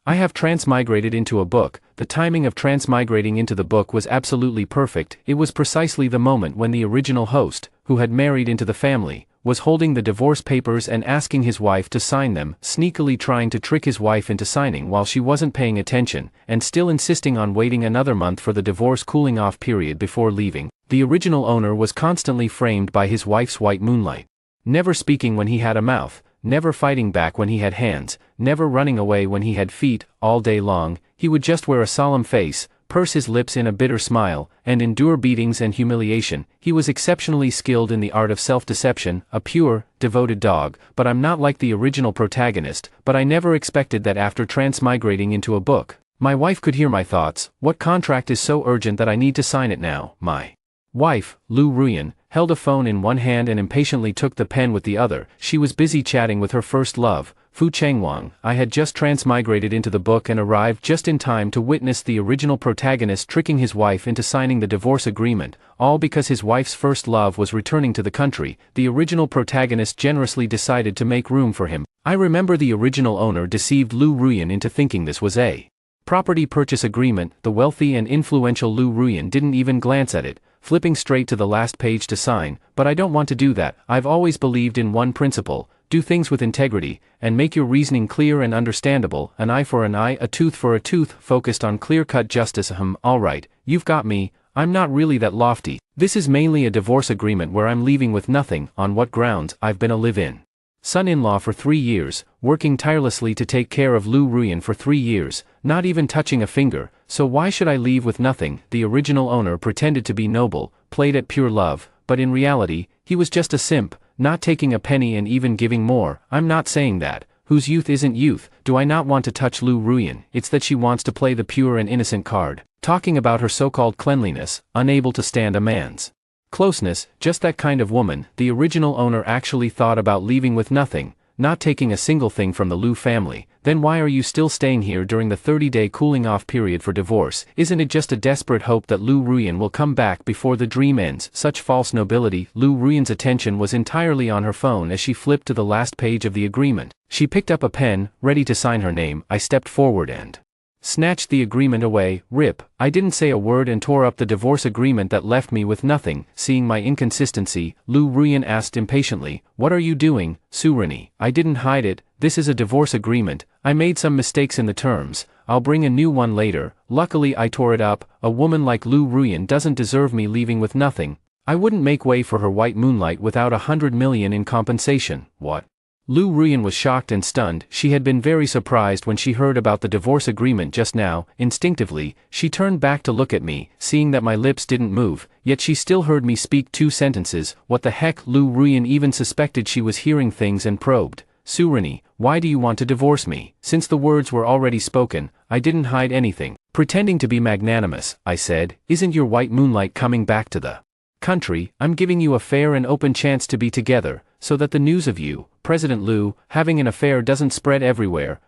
I have transmigrated into a book. The timing of transmigrating into the book was absolutely perfect. It was precisely the moment when the original host, who had married into the family, was holding the divorce papers and asking his wife to sign them, sneakily trying to trick his wife into signing while she wasn't paying attention, and still insisting on waiting another month for the divorce cooling off period before leaving. The original owner was constantly framed by his wife's white moonlight. Never speaking when he had a mouth, never fighting back when he had hands, never running away when he had feet. All day long, he would just wear a solemn face, purse his lips in a bitter smile, and endure beatings and humiliation. He was exceptionally skilled in the art of self-deception, a pure, devoted dog. But I'm not like the original protagonist. But I never expected that after transmigrating into a book, my wife could hear my thoughts. What contract is so urgent that I need to sign it now? My wife, Lu Ruyan, held a phone in one hand and impatiently took the pen with the other. She was busy chatting with her first love, Fu Changwang. I had just transmigrated into the book and arrived just in time to witness the original protagonist tricking his wife into signing the divorce agreement, all because his wife's first love was returning to the country. The original protagonist generously decided to make room for him. I remember the original owner deceived Lu Ruyan into thinking this was a property purchase agreement. The wealthy and influential Lu Ruyan didn't even glance at it, flipping straight to the last page to sign. But I don't want to do that. I've always believed in one principle: do things with integrity, and make your reasoning clear and understandable. An eye for an eye, a tooth for a tooth, focused on clear-cut justice. Alright, you've got me. I'm not really that lofty. This is mainly a divorce agreement where I'm leaving with nothing. On what grounds? I've been a live-in son-in-law for 3 years, working tirelessly to take care of Lu Ruyan for 3 years, not even touching a finger, so why should I leave with nothing? The original owner pretended to be noble, played at pure love, but in reality, he was just a simp, not taking a penny and even giving more. I'm not saying that. Whose youth isn't youth? Do I not want to touch Lu Ruyan? It's that she wants to play the pure and innocent card, talking about her so-called cleanliness, unable to stand a man's closeness, just that kind of woman. The original owner actually thought about leaving with nothing, not taking a single thing from the Lu family. Then why are you still staying here during the 30-day cooling-off period for divorce? Isn't it just a desperate hope that Lu Ruyan will come back before the dream ends? Such false nobility. Lu Ruyan's attention was entirely on her phone as she flipped to the last page of the agreement. She picked up a pen, ready to sign her name. I stepped forward and snatched the agreement away. Rip. I didn't say a word and tore up the divorce agreement that left me with nothing. Seeing my inconsistency, Lu Ruyan asked impatiently, "What are you doing, Surini?" I didn't hide it. This is a divorce agreement. I made some mistakes in the terms. I'll bring a new one later. Luckily I tore it up. A woman like Lu Ruyan doesn't deserve me leaving with nothing. I wouldn't make way for her white moonlight without 100 million in compensation. What? Lu Ruyan was shocked and stunned. She had been very surprised when she heard about the divorce agreement just now. Instinctively, she turned back to look at me, seeing that my lips didn't move, yet she still heard me speak 2 sentences. What the heck? Lu Ruyan even suspected she was hearing things and probed. "Surini, why do you want to divorce me?" Since the words were already spoken, I didn't hide anything. Pretending to be magnanimous, I said, "Isn't your white moonlight coming back to the country? I'm giving you a fair and open chance to be together, so that the news of you, President Lu, having an affair doesn't spread everywhere,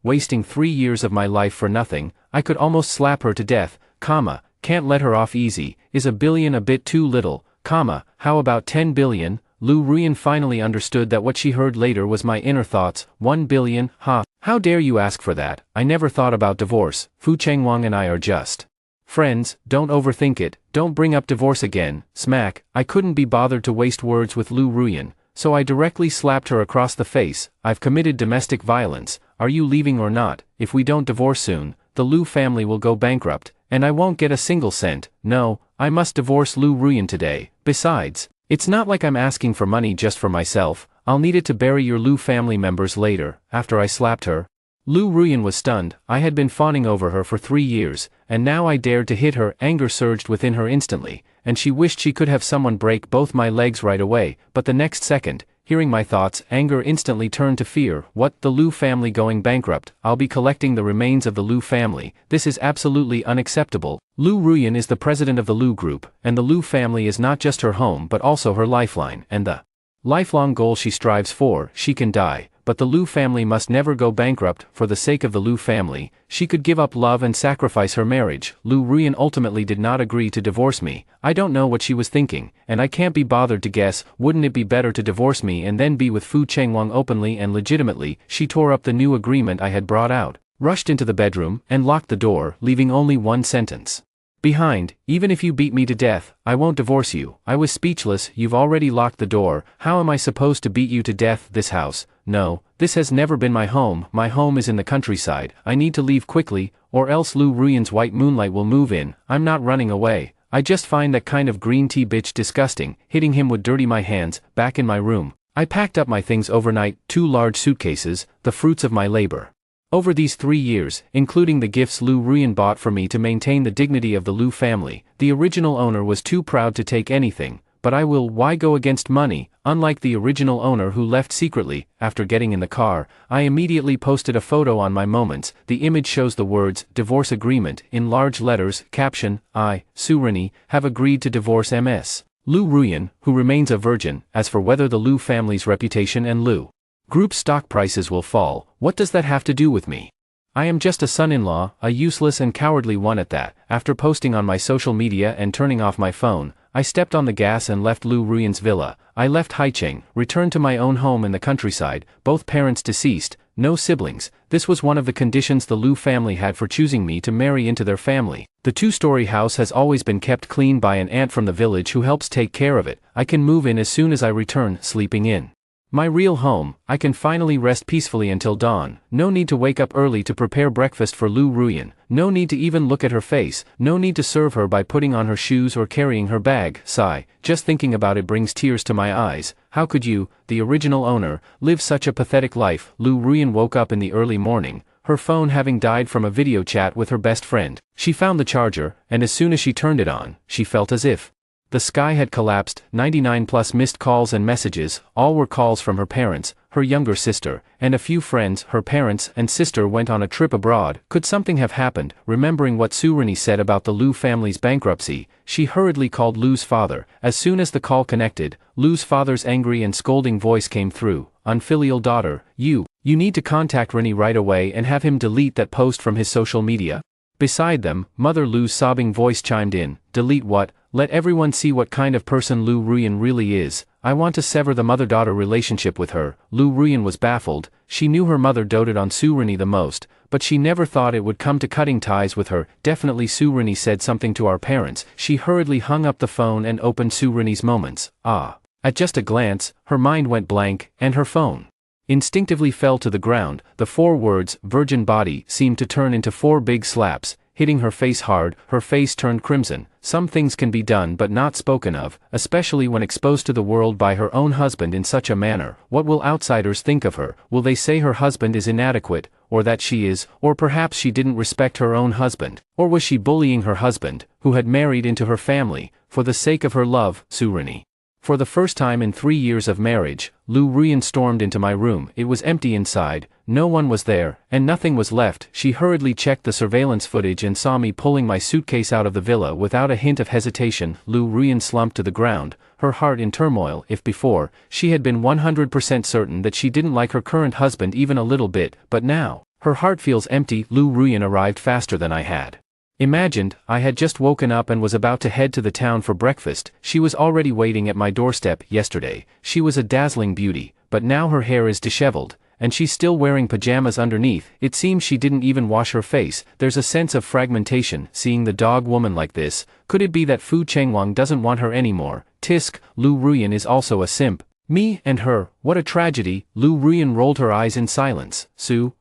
wasting 3 years of my life for nothing. I could almost slap her to death, can't let her off easy. Is $1 billion a bit too little, how about 10 billion? Lu Ruyan finally understood that what she heard later was my inner thoughts. 1 billion, how dare you ask for that? I never thought about divorce. Fu Changwang and I are just friends. Don't overthink it. Don't bring up divorce again. Smack. I couldn't be bothered to waste words with Lu Ruyan, so I directly slapped her across the face. I've committed domestic violence. Are you leaving or not? If we don't divorce soon, the Lu family will go bankrupt, and I won't get a single cent. No, I must divorce Lu Ruyan today. Besides, it's not like I'm asking for money just for myself. I'll need it to bury your Lu family members later. After I slapped her, Lu Ruyan was stunned. I had been fawning over her for 3 years, and now I dared to hit her. Anger surged within her instantly, and she wished she could have someone break both my legs right away. But the next second, hearing my thoughts, anger instantly turned to fear. What? The Lu family going bankrupt? I'll be collecting the remains of the Lu family. This is absolutely unacceptable. Lu Ruyan is the president of the Lu Group, and the Lu family is not just her home but also her lifeline, and the lifelong goal she strives for. She can die, but the Lu family must never go bankrupt. For the sake of the Lu family, she could give up love and sacrifice her marriage. Lu Ruyan ultimately did not agree to divorce me. I don't know what she was thinking, and I can't be bothered to guess. Wouldn't it be better to divorce me and then be with Fu Changwang openly and legitimately? She tore up the new agreement I had brought out. rushed into the bedroom, and locked the door, leaving only one sentence behind: "Even if you beat me to death, I won't divorce you." I was speechless. "You've already locked the door. How am I supposed to beat you to death? This house, no, this has never been my home. My home is in the countryside. I need to leave quickly, or else Lou Ruyan's white moonlight will move in. I'm not running away. I just find that kind of green tea bitch disgusting." Hitting him would dirty my hands. Back in my room, I packed up my things overnight, 2 large suitcases, the fruits of my labor. Over these 3 years, including the gifts Lou Ruyan bought for me to maintain the dignity of the Lou family, the original owner was too proud to take anything, but why go against money? Unlike the original owner who left secretly. After getting in the car, I immediately posted a photo on my Moments. The image shows the words, "Divorce Agreement," in large letters, caption, "I, Surini, have agreed to divorce Ms. Lou Ruyan, who remains a virgin. As for whether the Lou family's reputation and Lou Group stock prices will fall, what does that have to do with me? I am just a son-in-law, a useless and cowardly one at that." After posting on my social media and turning off my phone, I stepped on the gas and left Lou Ruyan's villa. I left Haicheng, returned to my own home in the countryside, both parents deceased, no siblings. This was one of the conditions the Lou family had for choosing me to marry into their family. The 2-story house has always been kept clean by an aunt from the village who helps take care of it. I can move in as soon as I return, sleeping in my real home. I can finally rest peacefully until dawn. No need to wake up early to prepare breakfast for Lou Ruyan. No need to even look at her face. No need to serve her by putting on her shoes or carrying her bag. Sigh. Just thinking about it brings tears to my eyes. How could you, the original owner, live such a pathetic life? Lou Ruyan woke up in the early morning, her phone having died from a video chat with her best friend. She found the charger, and as soon as she turned it on, she felt as if the sky had collapsed. 99 plus missed calls and messages, all were calls from her parents, her younger sister, and a few friends. Her parents and sister went on a trip abroad. Could something have happened? Remembering what Surini said about the Lou family's bankruptcy, she hurriedly called Lou's father. As soon as the call connected, Lou's father's angry and scolding voice came through. "Unfilial daughter, you need to contact Rennie right away and have him delete that post from his social media." Beside them, Mother Lou's sobbing voice chimed in. "Delete what? Let everyone see what kind of person Lou Ruyan really is. I want to sever the mother-daughter relationship with her." Lou Ruyan was baffled. She knew her mother doted on Surini the most, but she never thought it would come to cutting ties with her. "Definitely Surini said something to our parents." She hurriedly hung up the phone and opened Surini's Moments. At just a glance, her mind went blank, and her phone instinctively fell to the ground. The 4 words, "virgin body," seemed to turn into 4 big slaps, hitting her face hard. Her face turned crimson. Some things can be done but not spoken of, especially when exposed to the world by her own husband in such a manner. What will outsiders think of her? Will they say her husband is inadequate, or that she is, or perhaps she didn't respect her own husband? Or was she bullying her husband, who had married into her family, for the sake of her love, Surini? For the first time in 3 years of marriage, Lou Ruyan stormed into my room. It was empty inside, no one was there, and nothing was left. She hurriedly checked the surveillance footage and saw me pulling my suitcase out of the villa without a hint of hesitation. Lou Ruyan slumped to the ground, her heart in turmoil. If before, she had been 100% certain that she didn't like her current husband even a little bit, but now, her heart feels empty. Lou Ruyan arrived faster than I had imagined. I had just woken up and was about to head to the town for breakfast. She was already waiting at my doorstep. Yesterday, she was a dazzling beauty, but now her hair is disheveled, and she's still wearing pajamas underneath. It seems she didn't even wash her face. There's a sense of fragmentation, seeing the dog woman like this. Could it be that Fu Chengwang doesn't want her anymore? Tisk, Lou Ruyan is also a simp. Me and her, what a tragedy. Lou Ruyan rolled her eyes in silence.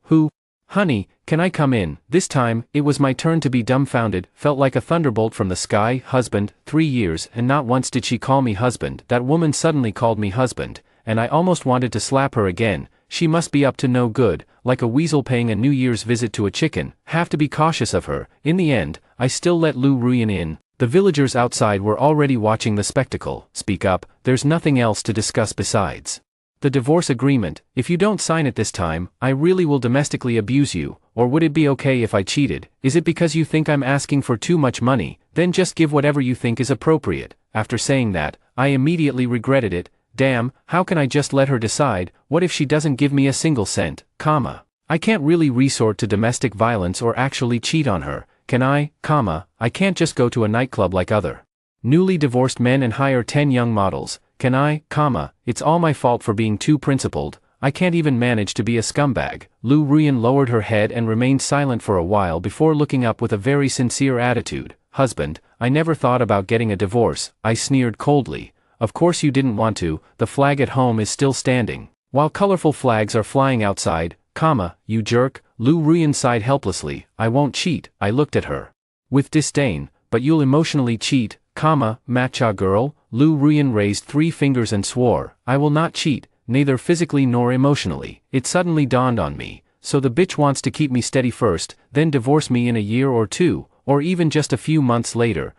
Who? Honey, can I come in? This time, it was my turn to be dumbfounded. Felt like a thunderbolt from the sky. Husband, 3 years, and not once did she call me husband. That woman suddenly called me husband, and I almost wanted to slap her again. She must be up to no good, like a weasel paying a New Year's visit to a chicken. Have to be cautious of her. In the end, I still let Lou Ruyan in. The villagers outside were already watching the spectacle. Speak up, there's nothing else to discuss besides the divorce agreement. If you don't sign it this time, I really will domestically abuse you. Or would it be okay if I cheated? Is it because you think I'm asking for too much money? Then just give whatever you think is appropriate. After saying that, I immediately regretted it. Damn, how can I just let her decide? What if she doesn't give me a single cent? I can't really resort to domestic violence or actually cheat on her, can I? I can't just go to a nightclub like other newly divorced men and hire 10 young models, can I? It's all my fault for being too principled. I can't even manage to be a scumbag." Lu Ruyan lowered her head and remained silent for a while before looking up with a very sincere attitude. "Husband, I never thought about getting a divorce," I sneered coldly. "Of course you didn't want to, the flag at home is still standing. While colorful flags are flying outside, you jerk." Lu Ruyan sighed helplessly. "I won't cheat," I looked at her with disdain. "But you'll emotionally cheat, matcha girl." Lu Ruyan raised 3 fingers and swore. "I will not cheat, neither physically nor emotionally." It suddenly dawned on me. So the bitch wants to keep me steady first, then divorce me in a year or 2, or even just a few months later,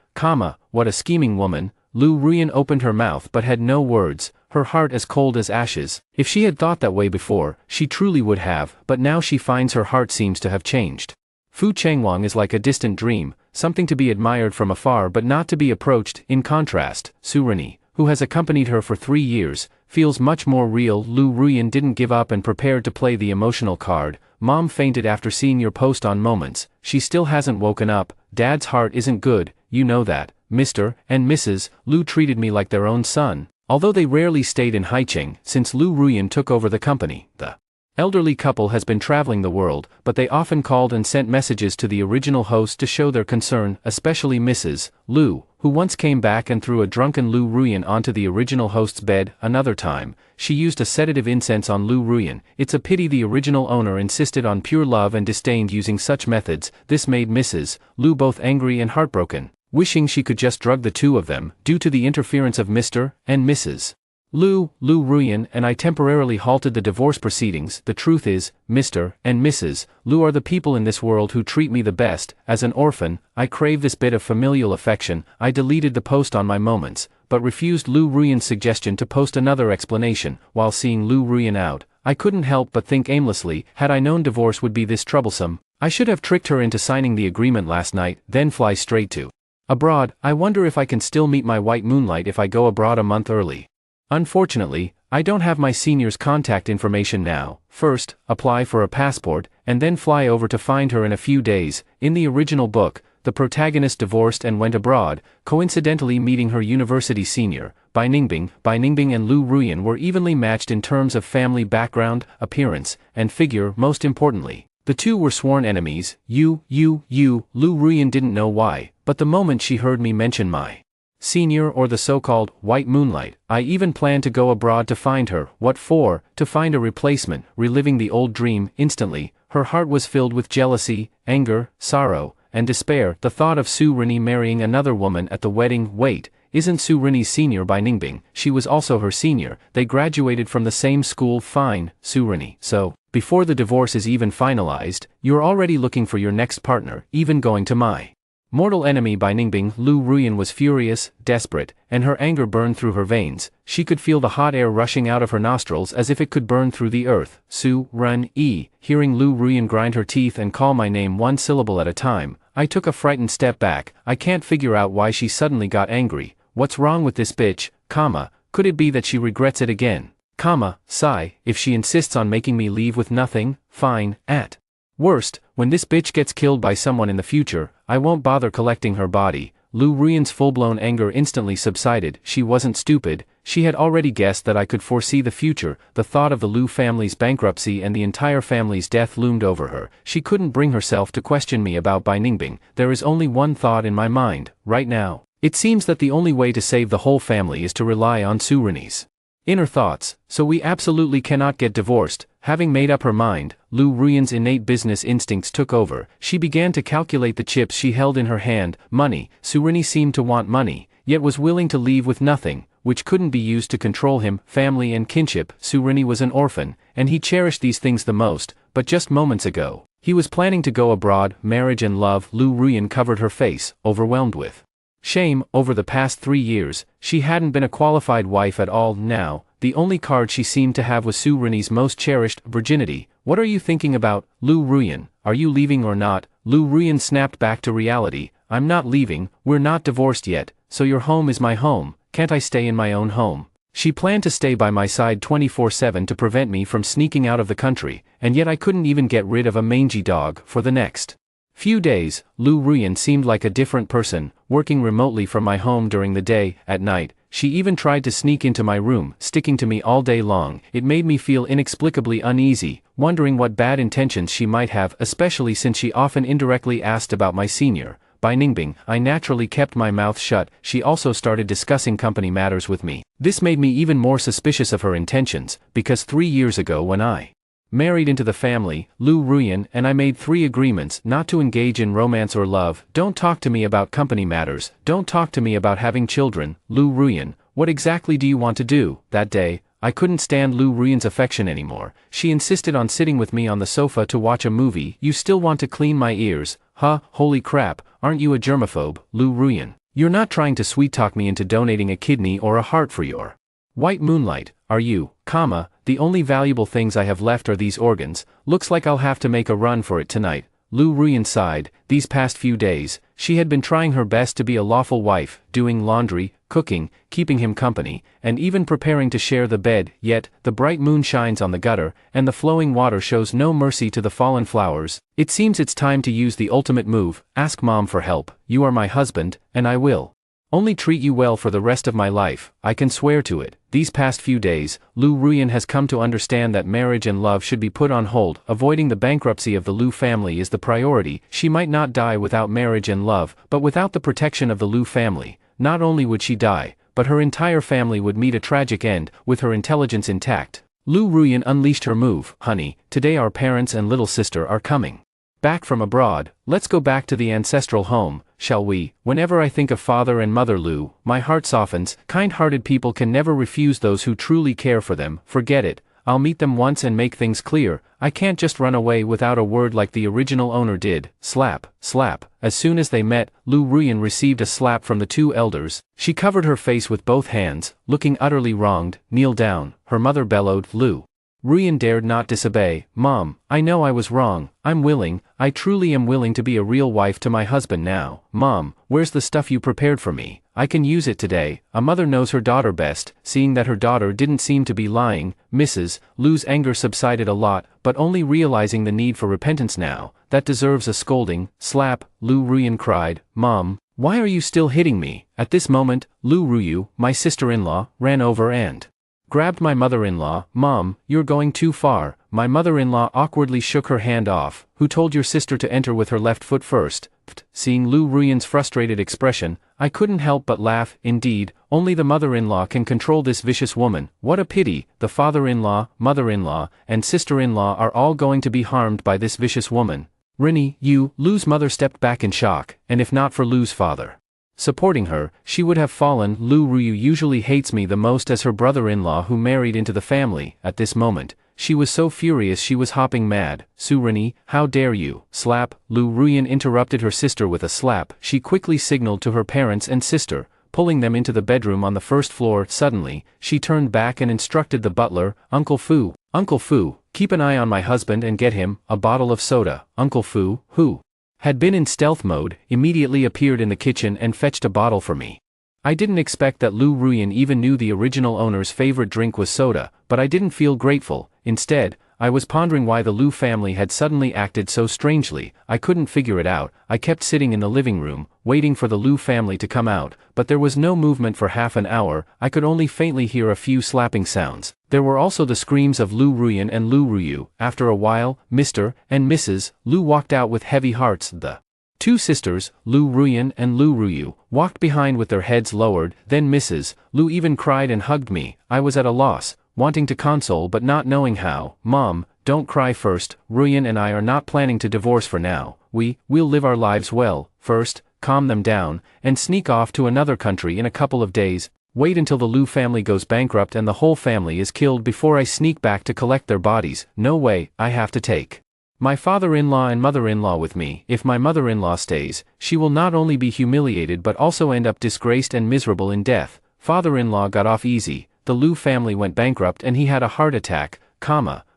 what a scheming woman. Lu Ruyan opened her mouth but had no words, her heart as cold as ashes. If she had thought that way before, she truly would have, but now she finds her heart seems to have changed. Fu Changwang is like a distant dream, something to be admired from afar but not to be approached. In contrast, Surini, who has accompanied her for 3 years, feels much more real. Lu Ruyan didn't give up and prepared to play the emotional card. "Mom fainted after seeing your post on Moments. She still hasn't woken up. Dad's heart isn't good, you know that. Mr. and Mrs. Lu treated me like their own son." Although they rarely stayed in Haicheng since Lu Ruyan took over the company, the elderly couple has been traveling the world, but they often called and sent messages to the original host to show their concern, especially Mrs. Lu, who once came back and threw a drunken Lu Ruyan onto the original host's bed. Another time, she used a sedative incense on Lu Ruyan. It's a pity the original owner insisted on pure love and disdained using such methods. This made Mrs. Lu both angry and heartbroken, wishing she could just drug the two of them. Due to the interference of Mr. and Mrs. Lu Ruyan and I temporarily halted the divorce proceedings. The truth is, Mr. and Mrs. Lu are the people in this world who treat me the best. As an orphan, I crave this bit of familial affection. I deleted the post on my Moments, but refused Lu Ruyan's suggestion to post another explanation. While seeing Lu Ruyan out, I couldn't help but think aimlessly, had I known divorce would be this troublesome, I should have tricked her into signing the agreement last night, then fly straight to abroad. I wonder if I can still meet my white moonlight if I go abroad a month early. Unfortunately, I don't have my senior's contact information now. First, apply for a passport, and then fly over to find her in a few days. In the original book, the protagonist divorced and went abroad, coincidentally meeting her university senior. Bai Ningbing and Lu Ruyan were evenly matched in terms of family background, appearance, and figure. Most importantly, the two were sworn enemies. Lu Ruyan didn't know why, but the moment she heard me mention my senior or the so-called white moonlight, I even planned to go abroad to find her. What for? To find a replacement. Reliving the old dream, instantly, her heart was filled with jealousy, anger, sorrow, and despair. The thought of Su Rini marrying another woman at the wedding. Wait, isn't Su Rini's senior Bai Ningbing? She was also her senior. They graduated from the same school. Fine, Su Rini. So, before the divorce is even finalized, you're already looking for your next partner, even going to my mortal enemy Bai Ningbing. Lu Ruyan was furious, desperate, and her anger burned through her veins. She could feel the hot air rushing out of her nostrils as if it could burn through the earth. Hearing Lu Ruyan grind her teeth and call my name one syllable at a time, I took a frightened step back. I can't figure out why she suddenly got angry. What's wrong with this bitch, could it be that she regrets it again? Sigh, if she insists on making me leave with nothing, fine, at worst, when this bitch gets killed by someone in the future, I won't bother collecting her body. Lu Ruyan's full-blown anger instantly subsided. She wasn't stupid, she had already guessed that I could foresee the future. The thought of the Lu family's bankruptcy and the entire family's death loomed over her. She couldn't bring herself to question me about Bai Ningbing. There is only one thought in my mind, right now. It seems that the only way to save the whole family is to rely on Su Rini's inner thoughts, so we absolutely cannot get divorced. Having made up her mind, Lu Ruyan's innate business instincts took over. She began to calculate the chips she held in her hand. Money. Su Rini seemed to want money, yet was willing to leave with nothing, which couldn't be used to control him. Family and kinship. Su Rini was an orphan, and he cherished these things the most, but just moments ago, he was planning to go abroad. Marriage and love. Lu Ruyan covered her face, overwhelmed with shame. Over the past 3 years, she hadn't been a qualified wife at all. Now, the only card she seemed to have was Su Rini's most cherished, virginity. What are you thinking about, Lu Ruyan? Are you leaving or not? Lu Ruyan snapped back to reality. I'm not leaving, we're not divorced yet, so your home is my home. Can't I stay in my own home? She planned to stay by my side 24/7 to prevent me from sneaking out of the country, and yet I couldn't even get rid of a mangy dog. For the next few days, Lu Ruyan seemed like a different person, working remotely from my home during the day. At night, she even tried to sneak into my room, sticking to me all day long. It made me feel inexplicably uneasy, wondering what bad intentions she might have, especially since she often indirectly asked about my senior. By Ningbing, I naturally kept my mouth shut. She also started discussing company matters with me. This made me even more suspicious of her intentions, because 3 years ago when I married into the family, Lu Ruyan and I made 3 agreements: not to engage in romance or love, don't talk to me about company matters, don't talk to me about having children. Lu Ruyan, what exactly do you want to do? That day, I couldn't stand Lu Ruyan's affection anymore. She insisted on sitting with me on the sofa to watch a movie. You still want to clean my ears? Huh, holy crap, aren't you a germaphobe, Lu Ruyan? You're not trying to sweet-talk me into donating a kidney or a heart for your white moonlight, are you? The only valuable things I have left are these organs. Looks like I'll have to make a run for it tonight. Lu Ruyan sighed. These past few days, she had been trying her best to be a lawful wife, doing laundry, cooking, keeping him company, and even preparing to share the bed, yet, the bright moon shines on the gutter, and the flowing water shows no mercy to the fallen flowers. It seems it's time to use the ultimate move: ask Mom for help. You are my husband, and I will only treat you well for the rest of my life, I can swear to it. These past few days, Lu Ruyan has come to understand that marriage and love should be put on hold. Avoiding the bankruptcy of the Lu family is the priority. She might not die without marriage and love, but without the protection of the Lu family, not only would she die, but her entire family would meet a tragic end. With her intelligence intact, Lu Ruyan unleashed her move. Honey, today our parents and little sister are coming back from abroad. Let's go back to the ancestral home, shall we? Whenever I think of father and mother Lu, my heart softens. Kind-hearted people can never refuse those who truly care for them. Forget it, I'll meet them once and make things clear. I can't just run away without a word like the original owner did. Slap, slap. As soon as they met, Lu Ruyan received a slap from the 2 elders. She covered her face with both hands, looking utterly wronged. Kneel down, her mother bellowed. Lu Ruyan dared not disobey. Mom, I know I was wrong. I'm willing, I truly am willing to be a real wife to my husband now. Mom, where's the stuff you prepared for me? I can use it today. A mother knows her daughter best. Seeing that her daughter didn't seem to be lying, Mrs. Lu's anger subsided a lot, but only realizing the need for repentance now. That deserves a scolding. Slap, Lu Ruyan cried. Mom, why are you still hitting me? At this moment, Lu Ruyu, my sister-in-law, ran over and grabbed my mother-in-law. Mom, you're going too far. My mother-in-law awkwardly shook her hand off. Who told your sister to enter with her left foot first? Seeing Lu Ruyan's frustrated expression, I couldn't help but laugh. Indeed, only the mother-in-law can control this vicious woman. What a pity. The father-in-law, mother-in-law, and sister-in-law are all going to be harmed by this vicious woman. Rinny, Lu's mother stepped back in shock, and if not for Lu's father supporting her, she would have fallen. Lu Ruyu usually hates me the most as her brother-in-law who married into the family. At this moment, she was so furious she was hopping mad. Rinny, how dare you? Slap. Lu Ruyan interrupted her sister with a slap. She quickly signaled to her parents and sister, pulling them into the bedroom on the first floor. Suddenly, she turned back and instructed the butler, Uncle Fu, keep an eye on my husband and get him a bottle of soda. Uncle Fu, who had been in stealth mode, immediately appeared in the kitchen and fetched a bottle for me. I didn't expect that Lu Ruyan even knew the original owner's favorite drink was soda, but I didn't feel grateful. Instead, I was pondering why the Lu family had suddenly acted so strangely. I couldn't figure it out. I kept sitting in the living room, waiting for the Lu family to come out, but there was no movement for half an hour. I could only faintly hear a few slapping sounds. There were also the screams of Lu Ruyan and Lu Ruyu. After a while, Mr. and Mrs. Lu walked out with heavy hearts. The 2 sisters, Lu Ruyan and Lu Ruyu, walked behind with their heads lowered. Then Mrs. Lu even cried and hugged me. I was at a loss, wanting to console but not knowing how. Mom, don't cry. First, Ruyan and I are not planning to divorce for now. We'll live our lives well. First, calm them down, and sneak off to another country in a couple of days. Wait until the Lu family goes bankrupt and the whole family is killed before I sneak back to collect their bodies. No way, I have to take my father-in-law and mother-in-law with me. If my mother-in-law stays, she will not only be humiliated but also end up disgraced and miserable in death. Father-in-law got off easy. The Lu family went bankrupt and he had a heart attack,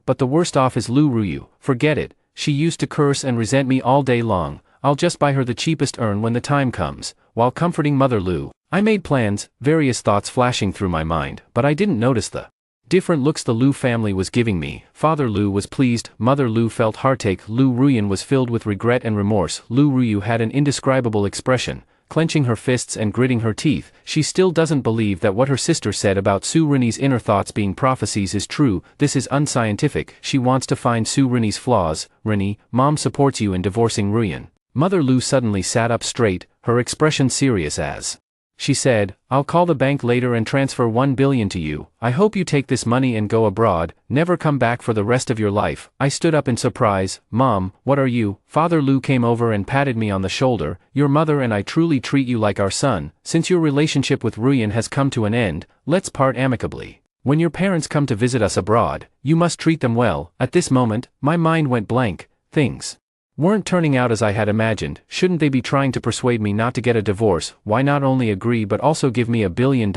but the worst off is Lu Ruyu. Forget it, she used to curse and resent me all day long. I'll just buy her the cheapest urn when the time comes. While comforting Mother Lu, I made plans, various thoughts flashing through my mind, but I didn't notice the different looks the Lu family was giving me. Father Lu was pleased, Mother Lu felt heartache, Lu Ruyan was filled with regret and remorse. Lu Ruyu had an indescribable expression, clenching her fists and gritting her teeth. She still doesn't believe that what her sister said about Su Rinny's inner thoughts being prophecies is true. This is unscientific. She wants to find Su Rinny's flaws. Rinny, mom supports you in divorcing Ruyan. Mother Lu suddenly sat up straight, her expression serious as she said, I'll call the bank later and transfer 1 billion to you. I hope you take this money and go abroad, never come back for the rest of your life. I stood up in surprise. Mom, what are you? Father Lu came over and patted me on the shoulder. Your mother and I truly treat you like our son. Since your relationship with Ruyan has come to an end, let's part amicably. When your parents come to visit us abroad, you must treat them well. At this moment, my mind went blank. Things weren't turning out as I had imagined. Shouldn't they be trying to persuade me not to get a divorce? Why not only agree but also give me $1 billion?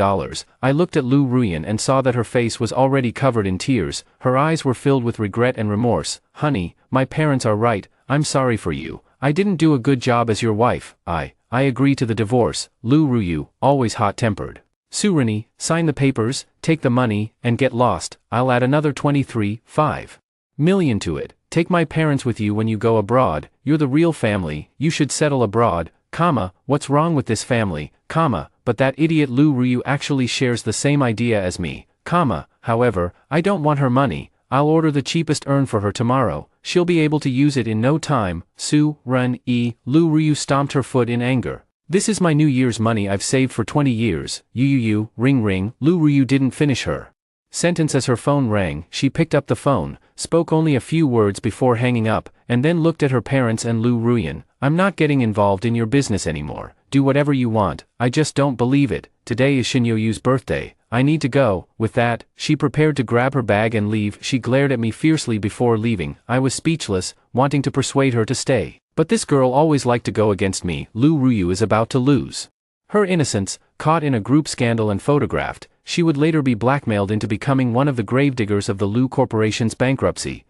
I looked at Lu Ruyan and saw that her face was already covered in tears. Her eyes were filled with regret and remorse. Honey, my parents are right. I'm sorry for you. I didn't do a good job as your wife. I agree to the divorce. Lu Ruyu, always hot-tempered. Su Rinny, sign the papers, take the money, and get lost. I'll add another 23.5 million to it. Take my parents with you when you go abroad. You're the real family. You should settle abroad, what's wrong with this family, but that idiot Lu Ryu actually shares the same idea as me, however, I don't want her money. I'll order the cheapest urn for her tomorrow. She'll be able to use it in no time. Su Ren-e, Lu Ryu stomped her foot in anger. This is my New Year's money I've saved for 20 years. Ring ring. Lu Ryu didn't finish her sentence as her phone rang. She picked up the phone, spoke only a few words before hanging up, and then looked at her parents and Lu Ruyan. I'm not getting involved in your business anymore. Do whatever you want. I just don't believe it. Today is Shinyoyu's birthday. I need to go. With that, she prepared to grab her bag and leave. She glared at me fiercely before leaving. I was speechless, wanting to persuade her to stay. But this girl always liked to go against me. Lu Ruyu is about to lose her innocence, caught in a group scandal and photographed. She would later be blackmailed into becoming one of the gravediggers of the Lu Corporation's bankruptcy.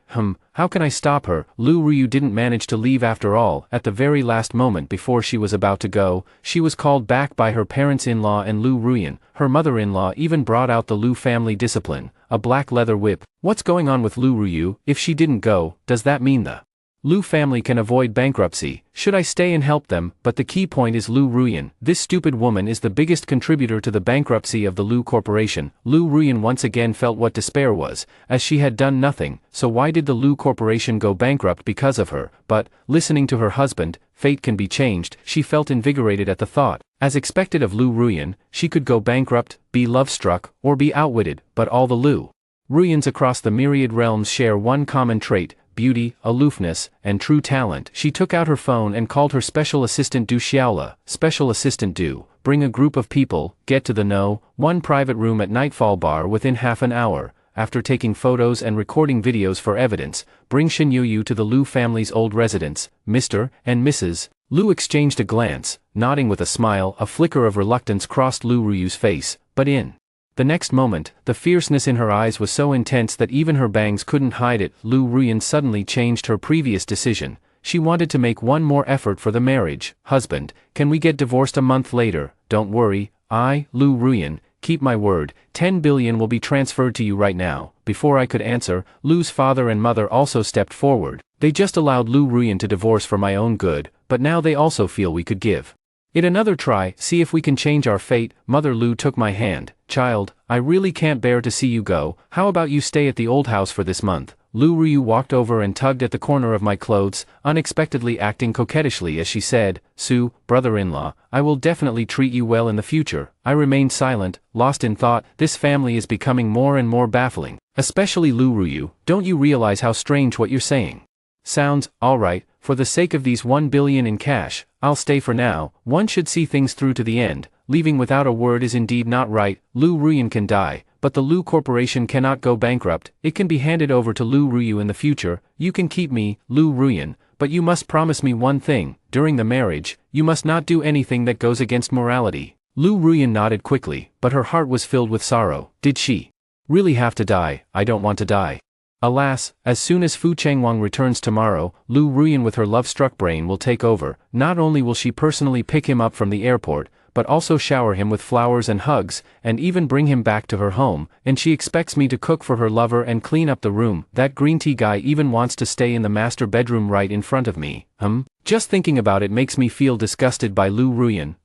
How can I stop her? Lu Ruyu didn't manage to leave after all. At the very last moment before she was about to go, she was called back by her parents-in-law and Lu Ruyan. Her mother-in-law even brought out the Lu family discipline, a black leather whip. What's going on with Lu Ruyu? If she didn't go, does that mean the Lu family can avoid bankruptcy? Should I stay and help them? But the key point is Lu Ruyan. This stupid woman is the biggest contributor to the bankruptcy of the Lu Corporation. Lu Ruyan once again felt what despair was, as she had done nothing, so why did the Lu Corporation go bankrupt because of her? But, listening to her husband, fate can be changed, she felt invigorated at the thought. As expected of Lu Ruyan, she could go bankrupt, be love-struck, or be outwitted, but all the Lu Ruyans across the myriad realms share one common trait: beauty, aloofness, and true talent. She took out her phone and called her special assistant Du Xiaola. Special assistant Du, bring a group of people, get to the know, one private room at Nightfall Bar within half an hour. After taking photos and recording videos for evidence, bring Shin Yu to the Lu family's old residence. Mr. and Mrs. Lu exchanged a glance, nodding with a smile. A flicker of reluctance crossed Lu Ruyu's face, but in the next moment, the fierceness in her eyes was so intense that even her bangs couldn't hide it. Lu Ruyan suddenly changed her previous decision. She wanted to make one more effort for the marriage. Husband, can we get divorced a month later? Don't worry, Lu Ruyan, keep my word. 10 billion will be transferred to you right now. Before I could answer, Lu's father and mother also stepped forward. They just allowed Lu Ruyan to divorce for my own good, but now they also feel we could give it another try, see if we can change our fate. Mother Lu took my hand. Child, I really can't bear to see you go. How about you stay at the old house for this month? Lu Ryu walked over and tugged at the corner of my clothes, unexpectedly acting coquettishly as she said, Su, brother-in-law, I will definitely treat you well in the future. I remained silent, lost in thought. This family is becoming more and more baffling. Especially Lu Ryu. Don't you realize how strange what you're saying sounds? Alright, for the sake of these 1 billion in cash, I'll stay for now. One should see things through to the end. Leaving without a word is indeed not right. Lu Ruyan can die, but the Lu Corporation cannot go bankrupt. It can be handed over to Lu Ryu in the future. You can keep me, Lu Ruyan, but you must promise me one thing. During the marriage, you must not do anything that goes against morality. Lu Ruyan nodded quickly, but her heart was filled with sorrow. Did she really have to die? I don't want to die. Alas, as soon as Fu Changwang returns tomorrow, Lu Ruyan with her love-struck brain will take over. Not only will she personally pick him up from the airport, but also shower him with flowers and hugs, and even bring him back to her home, and she expects me to cook for her lover and clean up the room. That green tea guy even wants to stay in the master bedroom right in front of me. Just thinking about it makes me feel disgusted by Lu Ruyan,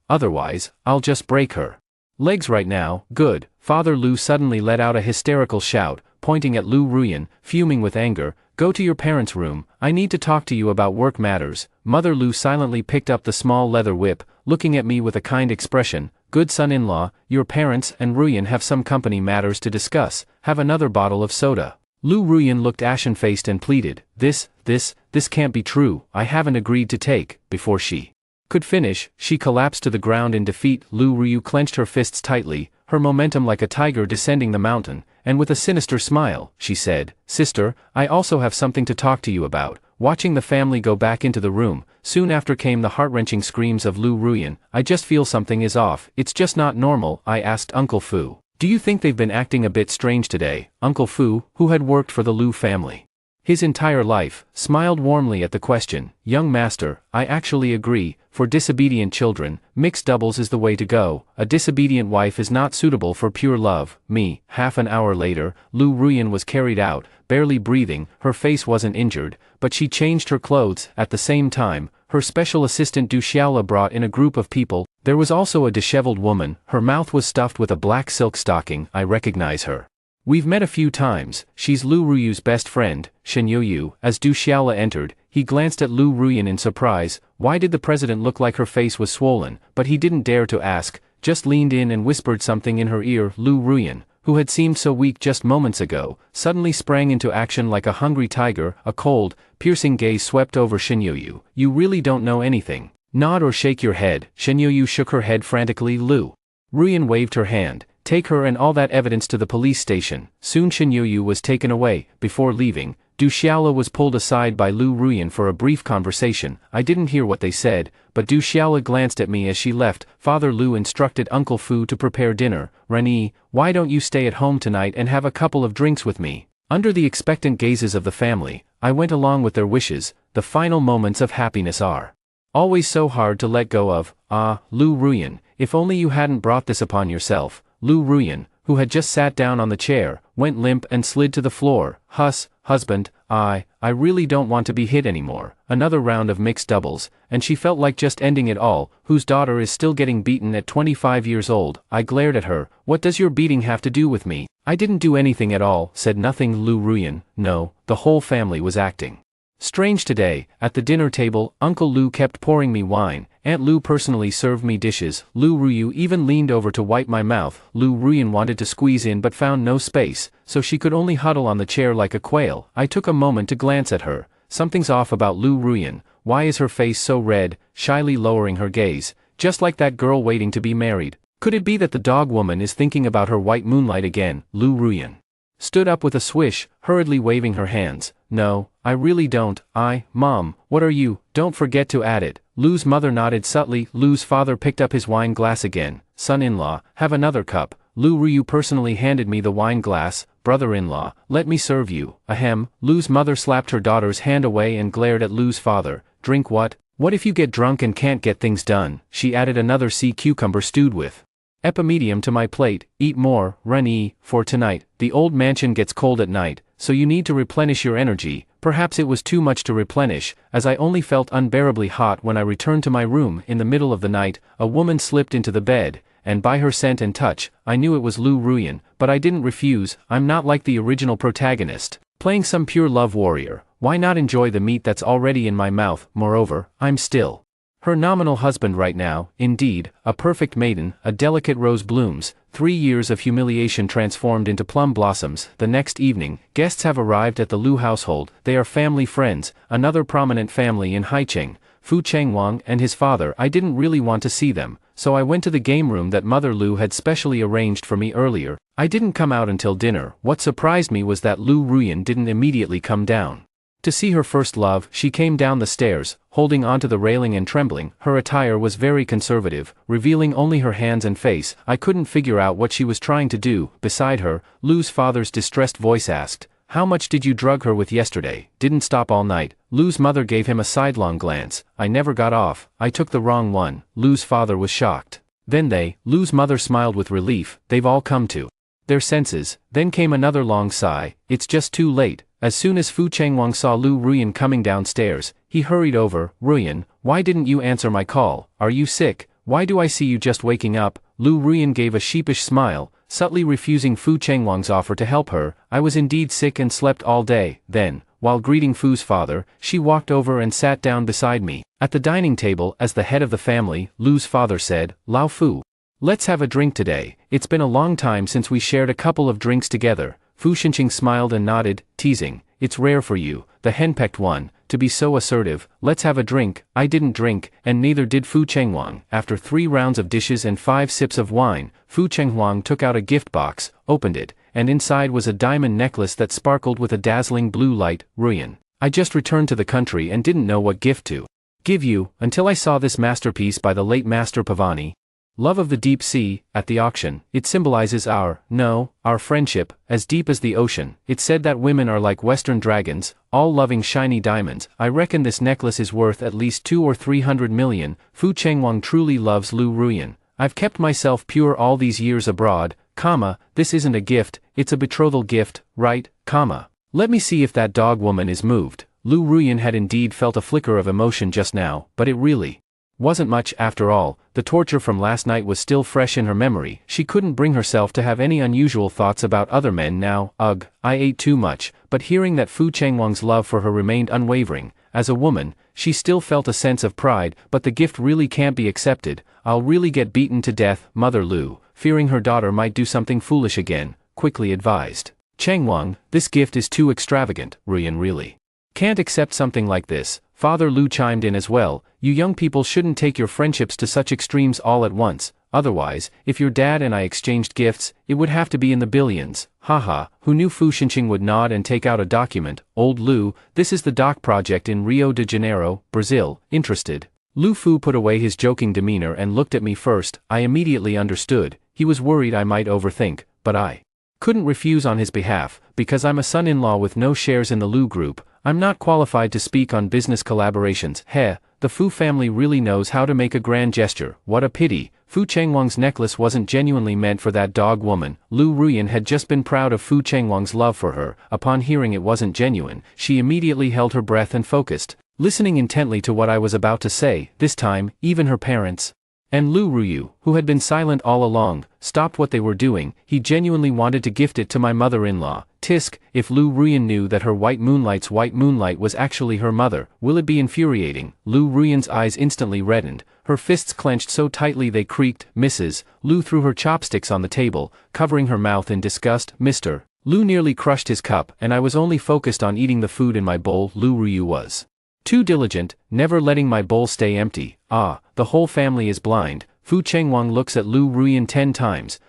otherwise, I'll just break her legs right now. Good. Father Lu suddenly let out a hysterical shout, pointing at Lu Ruyan, fuming with anger. Go to your parents' room, I need to talk to you about work matters. Mother Lu silently picked up the small leather whip, looking at me with a kind expression. Good son-in-law, your parents and Ruyan have some company matters to discuss. Have another bottle of soda. Lu Ruyan looked ashen-faced and pleaded, This can't be true, I haven't agreed to take. Before she could finish, she collapsed to the ground in defeat. Lu Ruyu clenched her fists tightly, her momentum like a tiger descending the mountain, and with a sinister smile, she said, Sister, I also have something to talk to you about. Watching the family go back into the room, soon after came the heart-wrenching screams of Lu Ruyan. I just feel something is off, it's just not normal. I asked Uncle Fu, do you think they've been acting a bit strange today? Uncle Fu, who had worked for the Lu family his entire life, smiled warmly at the question. Young master, I actually agree. For disobedient children, mixed doubles is the way to go. A disobedient wife is not suitable for pure love. Me. Half an hour later, Lu Ruyan was carried out, barely breathing. Her face wasn't injured, but she changed her clothes. At the same time, her special assistant Du Xiaola brought in a group of people. There was also a disheveled woman. Her mouth was stuffed with a black silk stocking. I recognize her. We've met a few times. She's Lu Ruyu's best friend, Shen Youyu. As Du Xiaola entered, he glanced at Lu Ruyan in surprise. Why did the president look like her face was swollen? But he didn't dare to ask, just leaned in and whispered something in her ear. Lu Ruyan, who had seemed so weak just moments ago, suddenly sprang into action like a hungry tiger. A cold, piercing gaze swept over Shen Youyu. You really don't know anything. Nod or shake your head. Shen Youyu shook her head frantically. Lu Ruyan waved her hand. Take her and all that evidence to the police station. Soon Shen Youyu was taken away. Before leaving, Du Xiaola was pulled aside by Lu Ruyan for a brief conversation. I didn't hear what they said, but Du Xiaola glanced at me as she left. Father Lu instructed Uncle Fu to prepare dinner. Rennie, why don't you stay at home tonight and have a couple of drinks with me? Under the expectant gazes of the family, I went along with their wishes. The final moments of happiness are always so hard to let go of. Ah, Lu Ruyan, if only you hadn't brought this upon yourself. Lu Ruyan, who had just sat down on the chair, went limp and slid to the floor. Husband, I really don't want to be hit anymore. Another round of mixed doubles, and she felt like just ending it all. Whose daughter is still getting beaten at 25 years old? I glared at her. What does your beating have to do with me? I didn't do anything at all. Said nothing. Lu Ruyan. No, the whole family was acting strange today. At the dinner table, Uncle Lu kept pouring me wine. Aunt Lu personally served me dishes. Lu Ruyu even leaned over to wipe my mouth. Lu Ruyan wanted to squeeze in but found no space, so she could only huddle on the chair like a quail. I took a moment to glance at her. Something's off about Lu Ruyan. Why is her face so red? Shyly lowering her gaze, just like that girl waiting to be married. Could it be that the dog woman is thinking about her white moonlight again? Lu Ruyan stood up with a swish, hurriedly waving her hands. No, I really don't. Mom, what are you? Don't forget to add it. Lu's mother nodded subtly. Lu's father picked up his wine glass again. Son-in-law, have another cup. Lu Ruyu personally handed me the wine glass. Brother-in-law, let me serve you. Ahem. Lu's mother slapped her daughter's hand away and glared at Lu's father. Drink what? What if you get drunk and can't get things done? She added another sea cucumber stewed with epimedium to my plate. Eat more, Rennie, for tonight. The old mansion gets cold at night, so you need to replenish your energy. Perhaps it was too much to replenish, as I only felt unbearably hot when I returned to my room. In the middle of the night, a woman slipped into the bed, and by her scent and touch, I knew it was Lu Ruyan, but I didn't refuse. I'm not like the original protagonist, playing some pure love warrior. Why not enjoy the meat that's already in my mouth? Moreover, I'm still her nominal husband right now. Indeed, a perfect maiden, a delicate rose blooms. 3 years of humiliation transformed into plum blossoms. The next evening, guests have arrived at the Lu household. They are family friends, another prominent family in Haicheng, Fu Changwang and his father. I didn't really want to see them, so I went to the game room that Mother Lu had specially arranged for me earlier. I didn't come out until dinner. What surprised me was that Lu Ruyan didn't immediately come down to see her first love. She came down the stairs, holding onto the railing and trembling. Her attire was very conservative, revealing only her hands and face. I couldn't figure out what she was trying to do. Beside her, Lu's father's distressed voice asked, how much did you drug her with yesterday? Didn't stop all night. Lou's mother gave him a sidelong glance. I never got off, I took the wrong one. Lou's father was shocked. Then Lou's mother smiled with relief, they've all come to their senses. Then came another long sigh, it's just too late. As soon as Fu Chengwang saw Lu Ruyan coming downstairs, he hurried over. Ruyan, why didn't you answer my call? Are you sick? Why do I see you just waking up? Lu Ruyan gave a sheepish smile, subtly refusing Fu Chengwang's offer to help her. I was indeed sick and slept all day. Then, while greeting Fu's father, she walked over and sat down beside me. At the dining table, as the head of the family, Lu's father said, Lao Fu, let's have a drink today. It's been a long time since we shared a couple of drinks together. Fu Xinqing smiled and nodded, teasing, it's rare for you, the henpecked one, to be so assertive. Let's have a drink. I didn't drink, and neither did Fu Chengwang. After 3 rounds of dishes and 5 sips of wine, Fu Chengwang took out a gift box, opened it, and inside was a diamond necklace that sparkled with a dazzling blue light. Ruyan, I just returned to the country and didn't know what gift to give you, until I saw this masterpiece by the late Master Pavani, Love of the Deep Sea, at the auction. It symbolizes our friendship, as deep as the ocean. It said that women are like western dragons, all loving shiny diamonds. I reckon this necklace is worth at least 200 or 300 million. Fu Chengwang truly loves Lu Ruyan. I've kept myself pure all these years abroad, this isn't a gift, it's a betrothal gift, right, Let me see if that dog woman is moved. Lu Ruyan had indeed felt a flicker of emotion just now, but it really wasn't much after all. The torture from last night was still fresh in her memory. She couldn't bring herself to have any unusual thoughts about other men now. Ugh, I ate too much. But hearing that Fu Chengwang's love for her remained unwavering, as a woman, she still felt a sense of pride. But the gift really can't be accepted. I'll really get beaten to death. Mother Lu, fearing her daughter might do something foolish again, quickly advised. Chengwang, this gift is too extravagant. Ruyan really can't accept something like this. Father Lu chimed in as well. You young people shouldn't take your friendships to such extremes all at once. Otherwise, if your dad and I exchanged gifts, it would have to be in the billions. Haha, who knew? Fu Xinqing would nod and take out a document. Old Lu, this is the dock project in Rio de Janeiro, Brazil. Interested? Lu Fu put away his joking demeanor and looked at me first. I immediately understood. He was worried I might overthink, but I couldn't refuse on his behalf, because I'm a son-in-law with no shares in the Lu Group. I'm not qualified to speak on business collaborations. The Fu family really knows how to make a grand gesture. What a pity. Fu Chengwang's necklace wasn't genuinely meant for that dog woman. Lu Ruyan had just been proud of Fu Chengwang's love for her. Upon hearing it wasn't genuine, she immediately held her breath and focused, listening intently to what I was about to say. This time, even her parents and Lu Ruyu, who had been silent all along, stopped what they were doing. He genuinely wanted to gift it to my mother-in-law. Tisk, if Lu Ruyan knew that her white moonlight was actually her mother, will it be infuriating? Lu Ruyan's eyes instantly reddened, her fists clenched so tightly they creaked. Mrs. Lu threw her chopsticks on the table, covering her mouth in disgust. Mr. Lu nearly crushed his cup, and I was only focused on eating the food in my bowl. Lu Ruyu was too diligent, never letting my bowl stay empty. The whole family is blind. Fu Chengwang looks at Lu Ruyan 10 times,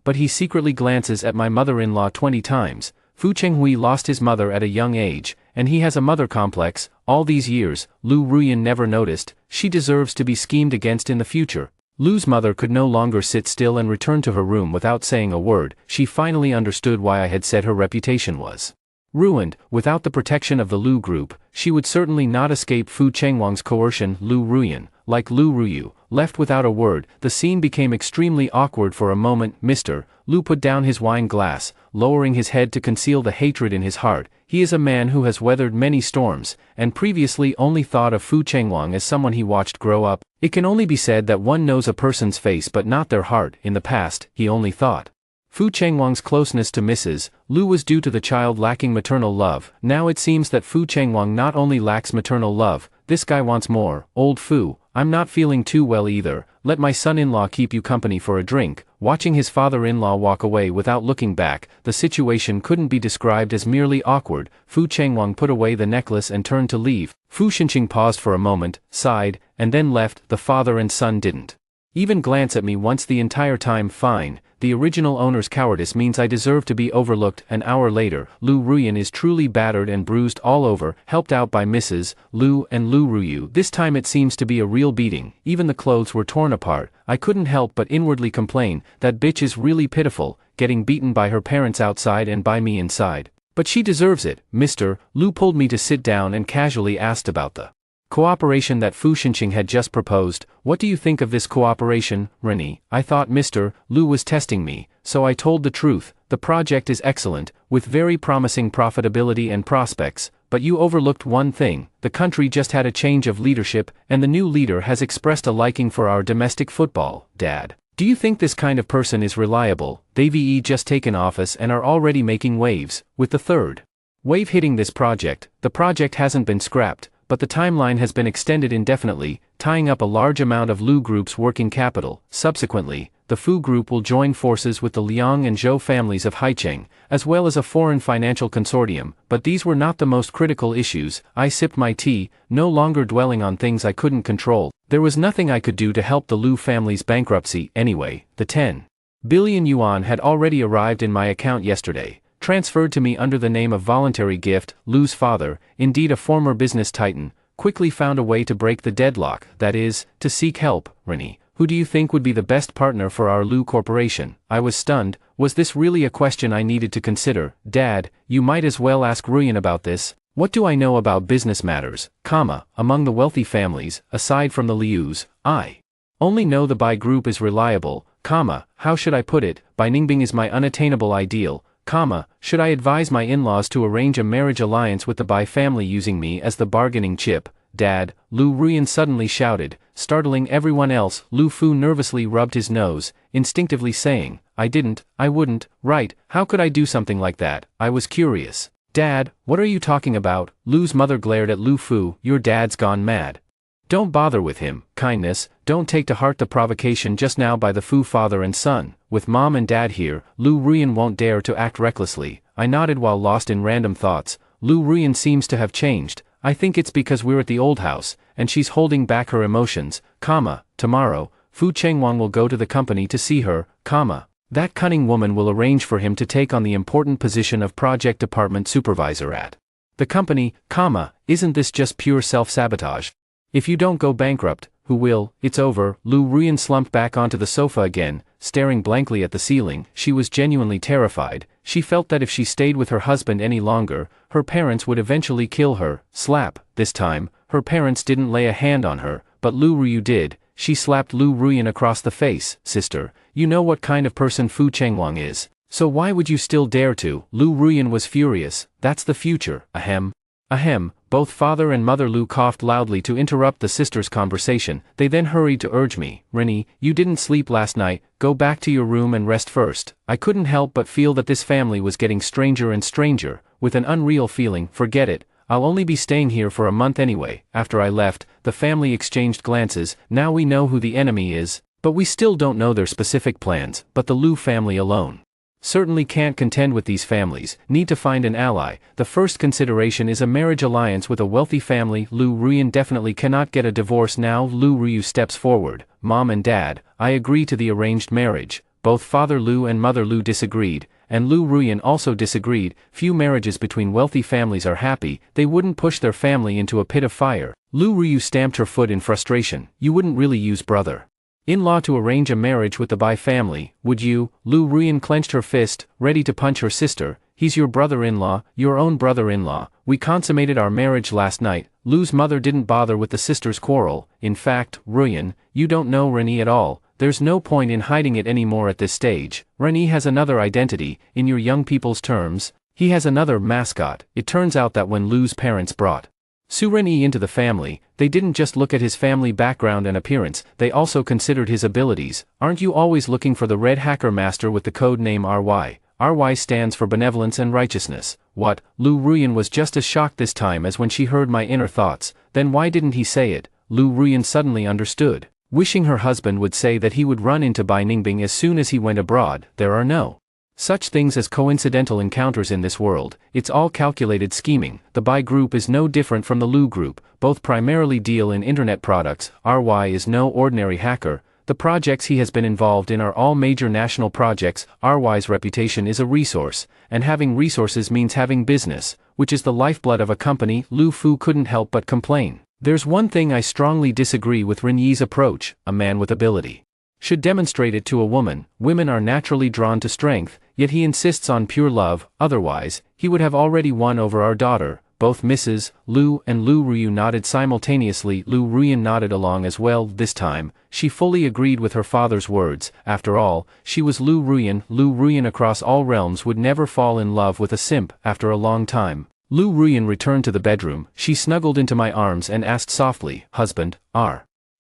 but he secretly glances at my mother-in-law 20 times. Fu Chenghui lost his mother at a young age, and he has a mother complex. All these years, Lu Ruyan never noticed. She deserves to be schemed against in the future. Lu's mother could no longer sit still and returned to her room without saying a word. She finally understood why I had said her reputation was ruined. Without the protection of the Lu Group, she would certainly not escape Fu Chengwang's coercion. Lu Ruyan, like Lu Ruyu, left without a word. The scene became extremely awkward for a moment. Mr. Lu put down his wine glass, lowering his head to conceal the hatred in his heart. He is a man who has weathered many storms, and previously only thought of Fu Chengwang as someone he watched grow up. It can only be said that one knows a person's face but not their heart. In the past, he only thought Fu Chengwang's closeness to Mrs. Lu was due to the child lacking maternal love. Now it seems that Fu Chengwang not only lacks maternal love, this guy wants more. Old Fu, I'm not feeling too well either. Let my son-in-law keep you company for a drink. Watching his father-in-law walk away without looking back, the situation couldn't be described as merely awkward. Fu Chengwang put away the necklace and turned to leave. Fu Xinqing paused for a moment, sighed, and then left. The father and son didn't even glance at me once the entire time. Fine. The original owner's cowardice means I deserve to be overlooked. An hour later, Lu Ruyan is truly battered and bruised all over, helped out by Mrs. Lu and Lu Ruyu. This time it seems to be a real beating. Even the clothes were torn apart. I couldn't help but inwardly complain, that bitch is really pitiful, getting beaten by her parents outside and by me inside. But she deserves it, Mr. Lu pulled me to sit down and casually asked about the cooperation that Fu Xinqing had just proposed. What do you think of this cooperation, Rennie? I thought Mr. Lu was testing me, so I told the truth. The project is excellent, with very promising profitability and prospects, but you overlooked one thing. The country just had a change of leadership, and the new leader has expressed a liking for our domestic football, Dad. Do you think this kind of person is reliable? They've just taken office and are already making waves, with the third wave hitting this project. The project hasn't been scrapped, but the timeline has been extended indefinitely, tying up a large amount of Lu Group's working capital. Subsequently, the Fu Group will join forces with the Liang and Zhou families of Haicheng, as well as a foreign financial consortium, but these were not the most critical issues. I sipped my tea, no longer dwelling on things I couldn't control. There was nothing I could do to help the Lu family's bankruptcy anyway. The 10 billion yuan had already arrived in my account yesterday, transferred to me under the name of voluntary gift. Lu's father, indeed a former business titan, quickly found a way to break the deadlock, that is, to seek help. Rennie, who do you think would be the best partner for our Lu Corporation? I was stunned. Was this really a question I needed to consider? Dad, you might as well ask Ruyan about this. What do I know about business matters, among the wealthy families, aside from the Lius? I only know the Bai group is reliable, how should I put it? Bai Ningbing is my unattainable ideal, should I advise my in-laws to arrange a marriage alliance with the Bai family using me as the bargaining chip? Dad, Lu Ruyan suddenly shouted, startling everyone else. Lu Fu nervously rubbed his nose, instinctively saying, I wouldn't, right, how could I do something like that? I was curious. Dad, what are you talking about? Lu's mother glared at Lu Fu. Your dad's gone mad. Don't bother with him, kindness, don't take to heart the provocation just now by the Fu father and son. With Mom and Dad here, Lu Ruyan won't dare to act recklessly. I nodded while lost in random thoughts. Lu Ruyan seems to have changed. I think it's because we're at the old house, and she's holding back her emotions, tomorrow, Fu Chengwang will go to the company to see her, that cunning woman will arrange for him to take on the important position of project department supervisor at the company, isn't this just pure self-sabotage? If you don't go bankrupt, who will? It's over. Lu Ruyan slumped back onto the sofa again, staring blankly at the ceiling. She was genuinely terrified. She felt that if she stayed with her husband any longer, her parents would eventually kill her. Slap. This time, her parents didn't lay a hand on her, but Lu Ruyu did. She slapped Lu Ruyan across the face. Sister, you know what kind of person Fu Chengwang is. So why would you still dare to? Lu Ruyan was furious. That's the future. Ahem. Both father and mother Lu coughed loudly to interrupt the sisters' conversation. They then hurried to urge me. Rennie, you didn't sleep last night, go back to your room and rest first. I couldn't help but feel that this family was getting stranger and stranger, with an unreal feeling. Forget it, I'll only be staying here for a month anyway. After I left, the family exchanged glances. Now we know who the enemy is, but we still don't know their specific plans. But the Lu family alone certainly can't contend with these families, need to find an ally. The first consideration is a marriage alliance with a wealthy family. Lu Ruyan definitely cannot get a divorce now. Lu Ruyu steps forward. Mom and Dad, I agree to the arranged marriage. Both Father Lu and Mother Lu disagreed, and Lu Ruyan also disagreed. Few marriages between wealthy families are happy. They wouldn't push their family into a pit of fire. Lu Ruyu stamped her foot in frustration. You wouldn't really use brother-in-law to arrange a marriage with the Bai family, would you? Lu Ruyan clenched her fist, ready to punch her sister. He's your brother-in-law, your own brother-in-law. We consummated our marriage last night. Lu's mother didn't bother with the sisters' quarrel. In fact, Ruyan, you don't know Rennie at all. There's no point in hiding it anymore at this stage. Rennie has another identity, in your young people's terms. He has another mascot. It turns out that when Lu's parents brought Su Rennie into the family, they didn't just look at his family background and appearance, they also considered his abilities. Aren't you always looking for the red hacker master with the code name RY? RY stands for benevolence and righteousness. What? Lu Ruyan was just as shocked this time as when she heard my inner thoughts. Then why didn't he say it? Lu Ruyan suddenly understood. Wishing her husband would say that he would run into Bai Ningbing as soon as he went abroad. There are no such things as coincidental encounters in this world. It's all calculated scheming. The Bai group is no different from the Lu group. Both primarily deal in internet products. RY is no ordinary hacker. The projects he has been involved in are all major national projects. RY's reputation is a resource, and having resources means having business, which is the lifeblood of a company. Lu Fu couldn't help but complain. There's one thing I strongly disagree with Rennie's approach. A man with ability should demonstrate it to a woman. Women are naturally drawn to strength. yet he insists on pure love, otherwise, he would have already won over our daughter. Both Mrs. Lu and Lu Ruyu nodded simultaneously. Lu Ruyan nodded along as well this time. She fully agreed with her father's words. After all, she was Lu Ruyan. Lu Ruyan across all realms would never fall in love with a simp after a long time. Lu Ruyan returned to the bedroom. She snuggled into my arms and asked softly, "Husband,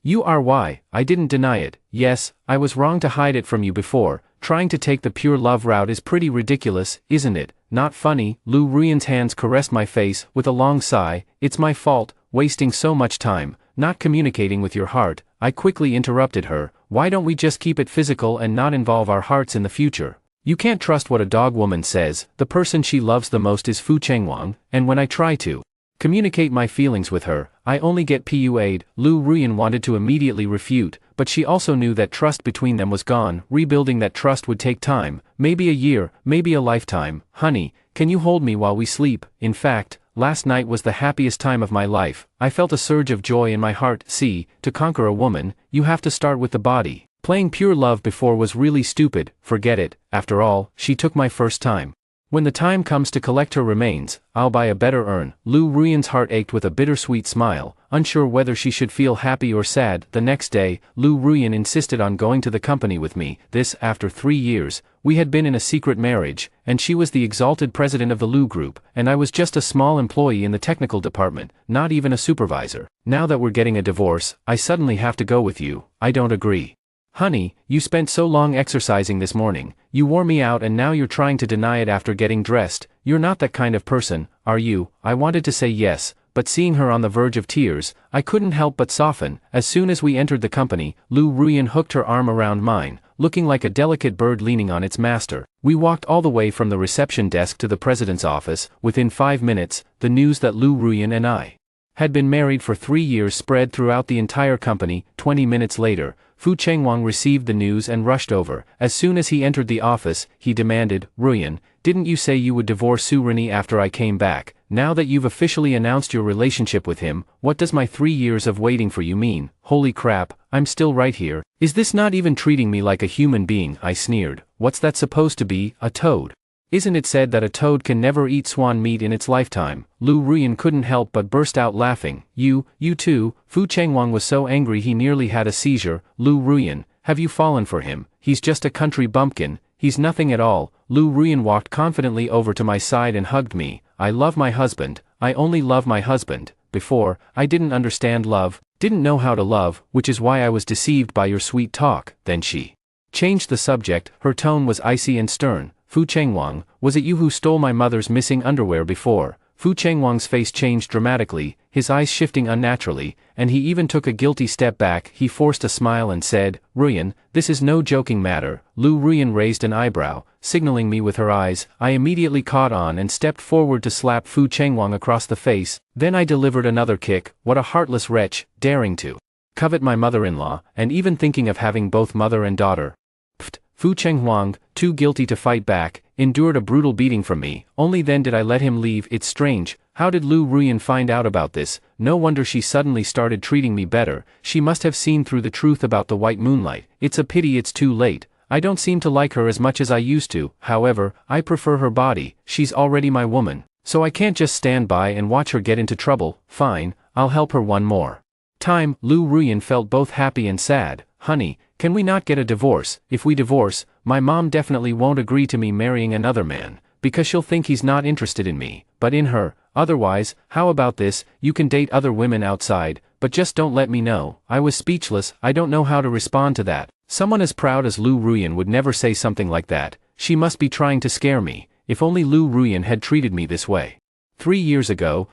you are why?" I didn't deny it. "Yes, I was wrong to hide it from you before. Trying to take the pure love route is pretty ridiculous, isn't it? Not funny." Lu Ruyan's hands caressed my face with a long sigh. "It's my fault, wasting so much time, not communicating with your heart." I quickly interrupted her. "Why don't we just keep it physical and not involve our hearts in the future? You can't trust what a dog woman says. The person she loves the most is Fu Chengwang, and when I try to communicate my feelings with her, I only get PUA'd." Lu Ruyan wanted to immediately refute, but she also knew that trust between them was gone. Rebuilding that trust would take time, maybe a year, maybe a lifetime. "Honey, can you hold me while we sleep? In fact, last night was the happiest time of my life. I felt a surge of joy in my heart." See, to conquer a woman, you have to start with the body. Playing pure love before was really stupid, forget it. After all, she took my first time. When the time comes to collect her remains, I'll buy a better urn. Lu Ruyan's heart ached with a bittersweet smile, unsure whether she should feel happy or sad. The next day, Lu Ruyan insisted on going to the company with me. This after 3 years. We had been in a secret marriage, and she was the exalted president of the Lu Group, and I was just a small employee in the technical department, not even a supervisor. "Now that we're getting a divorce, I suddenly have to go with you." "I don't agree. Honey, you spent so long exercising this morning, you wore me out and now you're trying to deny it after getting dressed. You're not that kind of person, are you?" I wanted to say yes, but seeing her on the verge of tears, I couldn't help but soften. As soon as we entered the company, Lu Ruyan hooked her arm around mine, looking like a delicate bird leaning on its master. We walked all the way from the reception desk to the president's office. Within 5 minutes, the news that Lu Ruyan and I had been married for 3 years spread throughout the entire company. 20 minutes later, Fu Chengwang received the news and rushed over. As soon as he entered the office, he demanded, "Ruyan, didn't you say you would divorce Su Rini after I came back? Now that you've officially announced your relationship with him, what does my 3 years of waiting for you mean? Holy crap, I'm still right here. Is this not even treating me like a human being?" I sneered. "What's that supposed to be, a toad? Isn't it said that a toad can never eat swan meat in its lifetime?" Lu Ruyan couldn't help but burst out laughing. You too." Fu Chengwang was so angry he nearly had a seizure. "Lu Ruyan, have you fallen for him? He's just a country bumpkin, he's nothing at all." Lu Ruyan walked confidently over to my side and hugged me. "I love my husband, I only love my husband. Before, I didn't understand love, didn't know how to love, which is why I was deceived by your sweet talk." Then she changed the subject. Her tone was icy and stern. "Fu Chengwang, was it you who stole my mother's missing underwear before?" Fu Chengwang's face changed dramatically, his eyes shifting unnaturally, and he even took a guilty step back. He forced a smile and said, "Ruyan, this is no joking matter." Lu Ruyan raised an eyebrow, signaling me with her eyes. I immediately caught on and stepped forward to slap Fu Chengwang across the face. Then I delivered another kick. What a heartless wretch, daring to covet my mother-in-law, and even thinking of having both mother and daughter. Fu Chenghuang, too guilty to fight back, endured a brutal beating from me. Only then did I let him leave. It's strange, how did Lu Ruyan find out about this? No wonder she suddenly started treating me better. She must have seen through the truth about the white moonlight. It's a pity it's too late. I don't seem to like her as much as I used to. However, I prefer her body. She's already my woman, so I can't just stand by and watch her get into trouble. Fine, I'll help her one more time. Lu Ruyan felt both happy and sad. "Honey, can we not get a divorce? If we divorce, my mom definitely won't agree to me marrying another man, because she'll think he's not interested in me, but in her. Otherwise, how about this, you can date other women outside, but just don't let me know." I was speechless. I don't know how to respond to that. Someone as proud as Lu Ruyan would never say something like that. She must be trying to scare me. If only Lu Ruyan had treated me this way 3 years ago,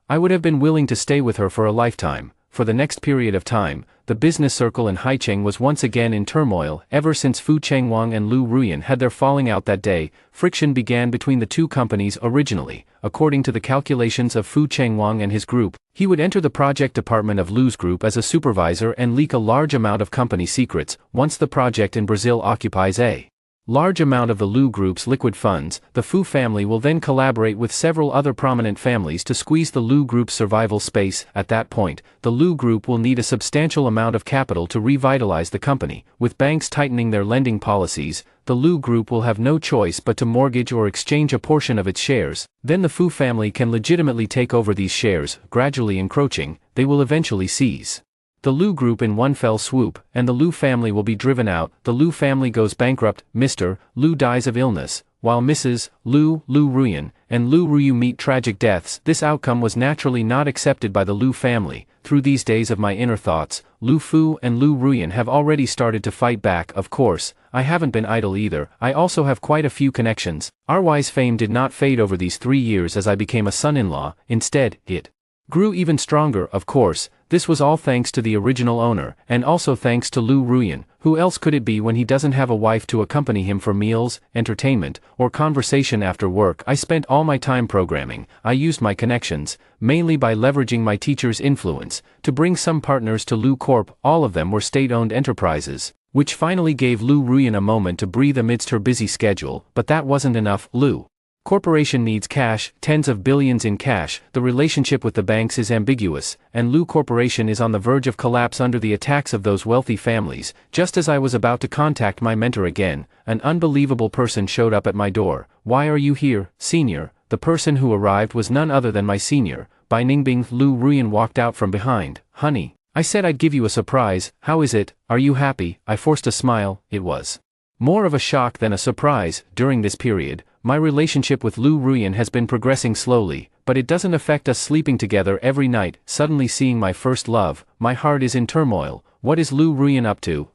I would have been willing to stay with her for a lifetime. For the next period of time, the business circle in Haicheng was once again in turmoil. Ever since Fu Chengwang and Lu Ruyan had their falling out that day, friction began between the two companies. Originally, according to the calculations of Fu Chengwang and his group, he would enter the project department of Lu's group as a supervisor and leak a large amount of company secrets. Once the project in Brazil occupies a large amount of the Lu Group's liquid funds, the Fu family will then collaborate with several other prominent families to squeeze the Lu Group's survival space. At that point, the Lu Group will need a substantial amount of capital to revitalize the company. With banks tightening their lending policies, the Lu Group will have no choice but to mortgage or exchange a portion of its shares. Then the Fu family can legitimately take over these shares, gradually encroaching. They will eventually seize the Lu Group in one fell swoop, and the Lu family will be driven out. The Lu family goes bankrupt, Mr. Lu dies of illness, while Mrs. Lu Ruyan, and Lu Ruyu meet tragic deaths. This outcome was naturally not accepted by the Lu family. Through these days of my inner thoughts, Lu Fu and Lu Ruyan have already started to fight back. Of course, I haven't been idle either. I also have quite a few connections. RY's fame did not fade over these 3 years as I became a son-in-law. Instead, it grew even stronger. Of course, this was all thanks to the original owner, and also thanks to Lu Ruyan. Who else could it be when he doesn't have a wife to accompany him for meals, entertainment, or conversation after work? I spent all my time programming. I used my connections, mainly by leveraging my teacher's influence, to bring some partners to Lu Corp. All of them were state-owned enterprises, which finally gave Lu Ruyan a moment to breathe amidst her busy schedule. But that wasn't enough. Lu Corporation needs cash, tens of billions in cash. The relationship with the banks is ambiguous, and Lu Corporation is on the verge of collapse under the attacks of those wealthy families. Just as I was about to contact my mentor again, an unbelievable person showed up at my door. "Why are you here, senior?" The person who arrived was none other than my senior, Bai Ningbing. Lu Ruyan walked out from behind. "Honey, I said I'd give you a surprise. How is it? Are you happy?" I forced a smile. It was more of a shock than a surprise. During this period, my relationship with Lu Ruyan has been progressing slowly, but it doesn't affect us sleeping together every night. Suddenly seeing my first love, my heart is in turmoil. What is Lu Ruyan up to?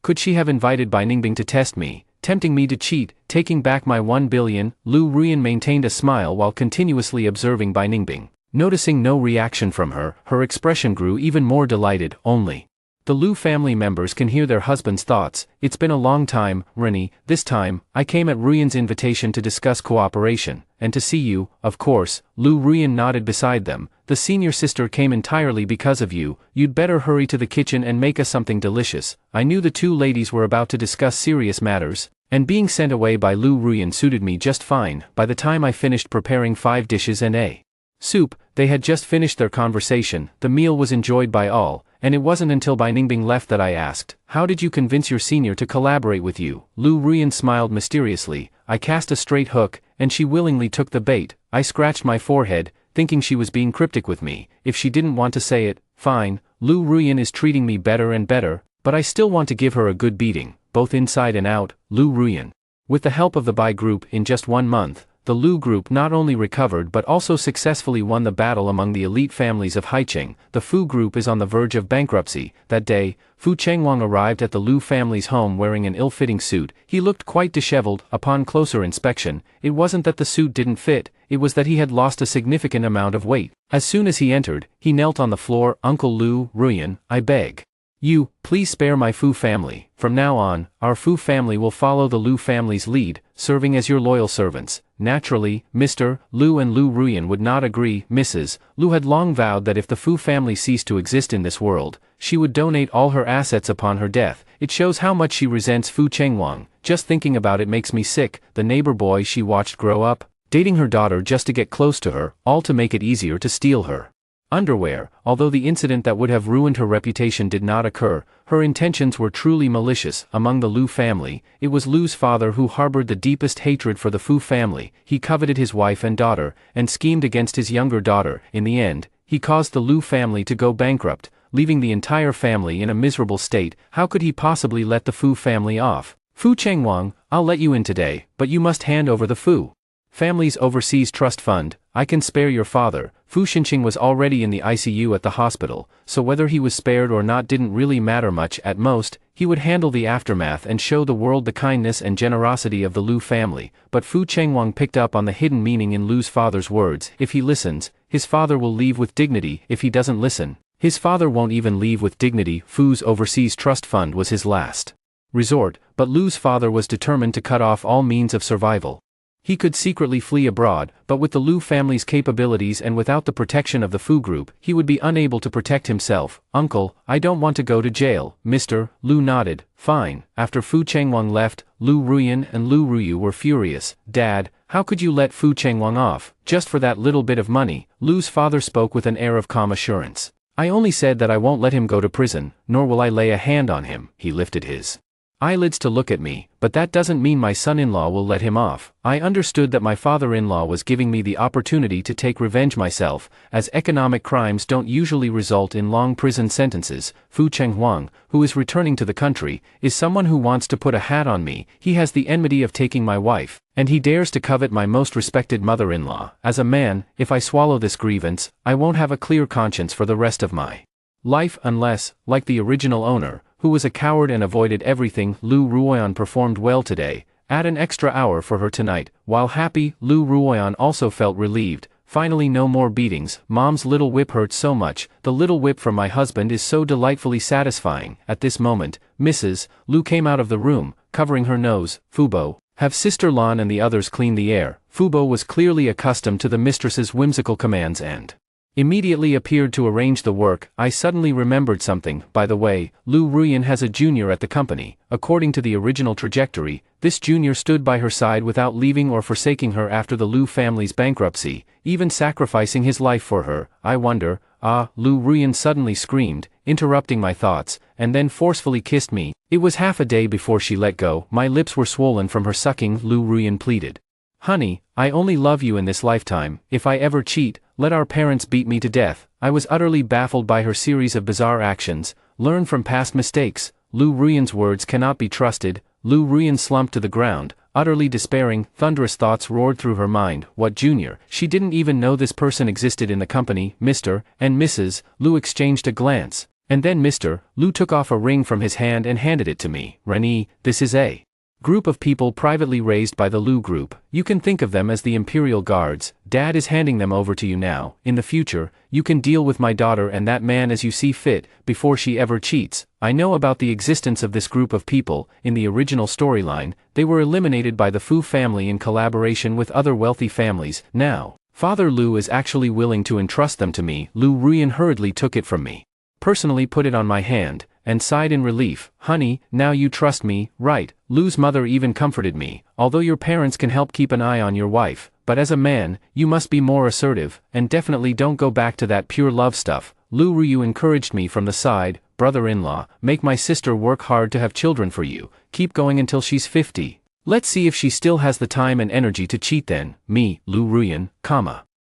Could she have invited Bai Ningbing to test me, tempting me to cheat, taking back my 1 billion? Lu Ruyan maintained a smile while continuously observing Bai Ningbing. Noticing no reaction from her, her expression grew even more delighted. Only the Lu family members can hear their husband's thoughts. "It's been a long time, Rennie. This time, I came at Ruyan's invitation to discuss cooperation, and to see you, of course." Lu Ruyan nodded beside them. "The senior sister came entirely because of you. You'd better hurry to the kitchen and make us something delicious." I knew the two ladies were about to discuss serious matters, and being sent away by Lu Ruyan suited me just fine. By the time I finished preparing 5 dishes and a soup, they had just finished their conversation. The meal was enjoyed by all, and it wasn't until Bai Ningbing left that I asked, "How did you convince your senior to collaborate with you?" Lu Ruyan smiled mysteriously. "I cast a straight hook, and she willingly took the bait." I scratched my forehead, thinking she was being cryptic with me. If she didn't want to say it, fine. Lu Ruyan is treating me better and better, but I still want to give her a good beating, both inside and out. Lu Ruyan. With the help of the Bai Group, in just 1 month, the Lu Group not only recovered but also successfully won the battle among the elite families of Haicheng. The Fu Group is on the verge of bankruptcy. That day, Fu Chengwang arrived at the Lu family's home wearing an ill-fitting suit. He looked quite disheveled. Upon closer inspection, it wasn't that the suit didn't fit, it was that he had lost a significant amount of weight. As soon as he entered, he knelt on the floor. "Uncle Lu Ruyan, I beg you, please spare my Fu family. From now on, our Fu family will follow the Lu family's lead, serving as your loyal servants." Naturally, Mr. Lu and Lu Ruyan would not agree. Mrs. Lu had long vowed that if the Fu family ceased to exist in this world, she would donate all her assets upon her death. It shows how much she resents Fu Chengwang. Just thinking about it makes me sick. The neighbor boy she watched grow up, dating her daughter just to get close to her, all to make it easier to steal her underwear. Although the incident that would have ruined her reputation did not occur, her intentions were truly malicious. Among the Lu family, it was Lu's father who harbored the deepest hatred for the Fu family. He coveted his wife and daughter, and schemed against his younger daughter. In the end, he caused the Lu family to go bankrupt, leaving the entire family in a miserable state. How could he possibly let the Fu family off? "Fu Chengwang, I'll let you in today, but you must hand over the Fu family's overseas trust fund. I can spare your father." Fu Xinqing was already in the ICU at the hospital, so whether he was spared or not didn't really matter much. At most, he would handle the aftermath and show the world the kindness and generosity of the Lu family. But Fu Chengwang picked up on the hidden meaning in Lu's father's words. If he listens, his father will leave with dignity. If he doesn't listen, his father won't even leave with dignity. Fu's overseas trust fund was his last resort, but Lu's father was determined to cut off all means of survival. He could secretly flee abroad, but with the Lu family's capabilities and without the protection of the Fu group, he would be unable to protect himself. Uncle, I don't want to go to jail, Mr. Lu nodded. Fine. After Fu Chengwang left, Lu Ruyan and Lu Ruyu were furious. Dad, how could you let Fu Chengwang off, just for that little bit of money? Lu's father spoke with an air of calm assurance. I only said that I won't let him go to prison, nor will I lay a hand on him. He lifted his eyelids to look at me, but that doesn't mean my son-in-law will let him off. I understood that my father-in-law was giving me the opportunity to take revenge myself, as economic crimes don't usually result in long prison sentences. Fu Chenghuang, who is returning to the country, is someone who wants to put a hat on me. He has the enmity of taking my wife, and he dares to covet my most respected mother-in-law. As a man, if I swallow this grievance, I won't have a clear conscience for the rest of my life unless, like the original owner, who was a coward and avoided everything. Lu Ruoyan performed well today. Add an extra hour for her tonight. While happy, Lu Ruoyan also felt relieved. Finally, no more beatings. Mom's little whip hurts so much. The little whip from my husband is so delightfully satisfying. At this moment, Mrs. Lu came out of the room, covering her nose. Fubo, have Sister Lan and the others clean the air. Fubo was clearly accustomed to the mistress's whimsical commands and immediately appeared to arrange the work. I suddenly remembered something. By the way, Lu Ruyan has a junior at the company. According to the original trajectory, this junior stood by her side without leaving or forsaking her after the Lu family's bankruptcy, even sacrificing his life for her. I wonder, Lu Ruyan suddenly screamed, interrupting my thoughts, and then forcefully kissed me. It was half a day before she let go. My lips were swollen from her sucking. Lu Ruyan pleaded. Honey, I only love you in this lifetime. If I ever cheat, let our parents beat me to death. I was utterly baffled by her series of bizarre actions. Learn from past mistakes. Lu Ruyan's words cannot be trusted. Lu Ruyan slumped to the ground, utterly despairing. Thunderous thoughts roared through her mind. What junior? She didn't even know this person existed in the company. Mr. and Mrs. Lu exchanged a glance, and then Mr. Lu took off a ring from his hand and handed it to me. Rennie, this is a group of people privately raised by the Lu group. You can think of them as the Imperial Guards. Dad is handing them over to you now. In the future, you can deal with my daughter and that man as you see fit, before she ever cheats. I know about the existence of this group of people. In the original storyline, they were eliminated by the Fu family in collaboration with other wealthy families. Now, Father Lu is actually willing to entrust them to me. Lu Ruyan hurriedly took it from me, personally put it on my hand, and sighed in relief. Honey, now you trust me, right? Lu's mother even comforted me. Although your parents can help keep an eye on your wife, but as a man, you must be more assertive, and definitely don't go back to that pure love stuff. Lu Ruyu encouraged me from the side. Brother-in-law, make my sister work hard to have children for you. Keep going until she's 50. Let's see if she still has the time and energy to cheat then. Me, Lu Ruyan,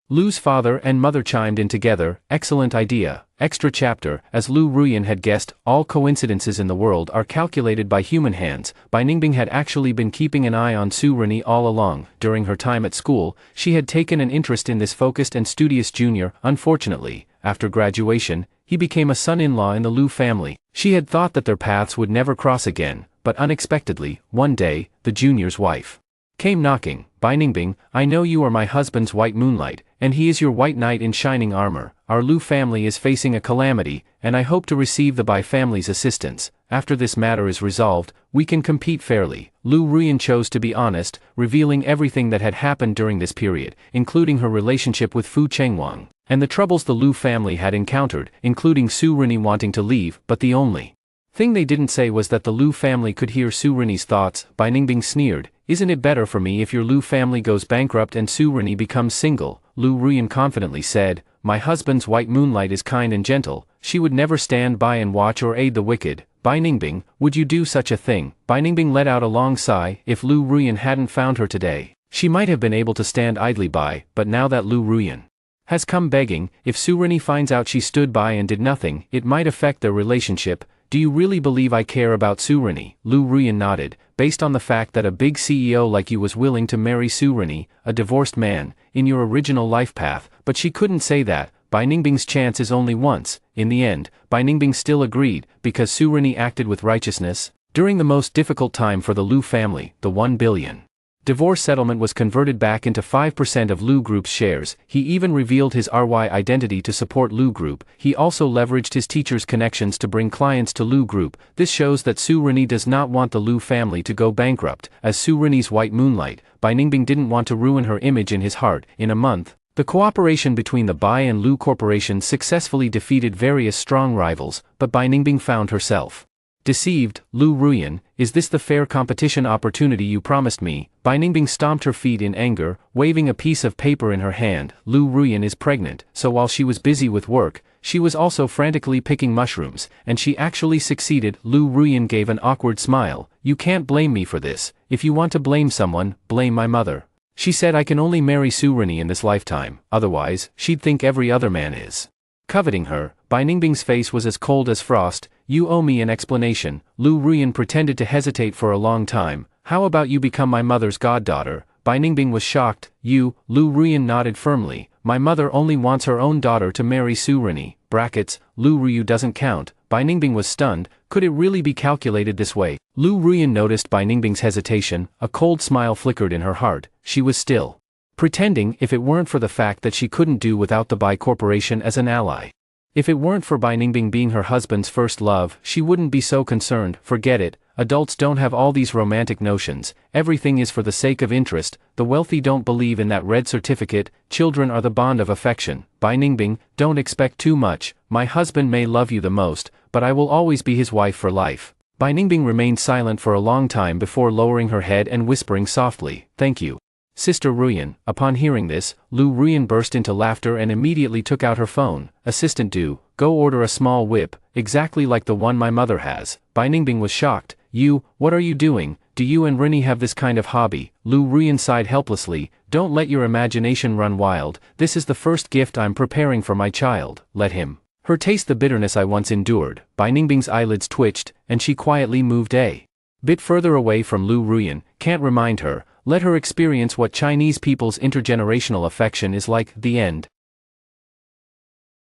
Lu's father and mother chimed in together. Excellent idea. Extra chapter. As Lu Ruyan had guessed, all coincidences in the world are calculated by human hands. Bai Ningbing had actually been keeping an eye on Su Rennie all along. During her time at school, she had taken an interest in this focused and studious junior. Unfortunately, after graduation, he became a son-in-law in the Lu family. She had thought that their paths would never cross again, but unexpectedly, one day, the junior's wife came knocking. Bai Ningbing, I know you are my husband's white moonlight, and he is your white knight in shining armor. Our Lu family is facing a calamity, and I hope to receive the Bai family's assistance. After this matter is resolved, we can compete fairly. Lu Ruyan chose to be honest, revealing everything that had happened during this period, including her relationship with Fu Chengwang, and the troubles the Lu family had encountered, including Su Rennie wanting to leave, but the only thing they didn't say was that the Lu family could hear Su Rennie's thoughts. Bai Ningbing sneered. Isn't it better for me if your Lu family goes bankrupt and Su Rennie becomes single? Lu Ruyan confidently said, my husband's white moonlight is kind and gentle. She would never stand by and watch or aid the wicked. Bai Ningbing, would you do such a thing? Bai Ningbing let out a long sigh. If Lu Ruyan hadn't found her today, she might have been able to stand idly by, but now that Lu Ruyan has come begging, if Su Rennie finds out she stood by and did nothing, it might affect their relationship. Do you really believe I care about Su Rennie? Lu Ruyan nodded. Based on the fact that a big CEO like you was willing to marry Su Rennie, a divorced man, in your original life path, but she couldn't say that. Bai Ningbing's chance is only once. In the end, Bai Ningbing still agreed, because Su Rennie acted with righteousness. During the most difficult time for the Lu family, the $1 billion Divorce settlement was converted back into 5% of Lu Group's shares. He even revealed his RY identity to support Lu Group. He also leveraged his teacher's connections to bring clients to Lu Group. This shows that Su Rini does not want the Lu family to go bankrupt. As Su Rini's white moonlight, Bai Ningbing didn't want to ruin her image in his heart. In a month, the cooperation between the Bai and Lu corporations successfully defeated various strong rivals, but Bai Ningbing found herself deceived. Lu Ruyan, is this the fair competition opportunity you promised me? Bai Ningbing stomped her feet in anger, waving a piece of paper in her hand. Lu Ruyan is pregnant, so while she was busy with work, she was also frantically picking mushrooms, and she actually succeeded. Lu Ruyan gave an awkward smile. You can't blame me for this. If you want to blame someone, blame my mother. She said I can only marry Su Rini in this lifetime, otherwise, she'd think every other man is coveting her. Bai Ningbing's face was as cold as frost. You owe me an explanation. Lu Ruyan pretended to hesitate for a long time. How about you become my mother's goddaughter? Bai Ningbing was shocked. You, Lu Ruyan nodded firmly. My mother only wants her own daughter to marry Su Rini. Brackets, Lu Ruyu doesn't count. Bai Ningbing was stunned. Could it really be calculated this way? Lu Ruyan noticed Bai Ningbing's hesitation. A cold smile flickered in her heart. She was still pretending, if it weren't for the fact that she couldn't do without the Bai Corporation as an ally. If it weren't for Bai Ningbing being her husband's first love, she wouldn't be so concerned. Forget it, adults don't have all these romantic notions, everything is for the sake of interest, the wealthy don't believe in that red certificate, children are the bond of affection. Bai Ningbing, don't expect too much, my husband may love you the most, but I will always be his wife for life. Bai Ningbing remained silent for a long time before lowering her head and whispering softly, thank you, Sister Ruyan. Upon hearing this, Lu Ruyan burst into laughter and immediately took out her phone. Assistant Do, go order a small whip, exactly like the one my mother has. Bai Ningbing was shocked. You, what are you doing? Do you and Rini have this kind of hobby? Lu Ruyan sighed helplessly. Don't let your imagination run wild. This is the first gift I'm preparing for my child. Let him her taste the bitterness I once endured. Bai Ningbing's eyelids twitched, and she quietly moved a bit further away from Lu Ruyan. Can't remind her. Let her experience what Chinese people's intergenerational affection is like. The end.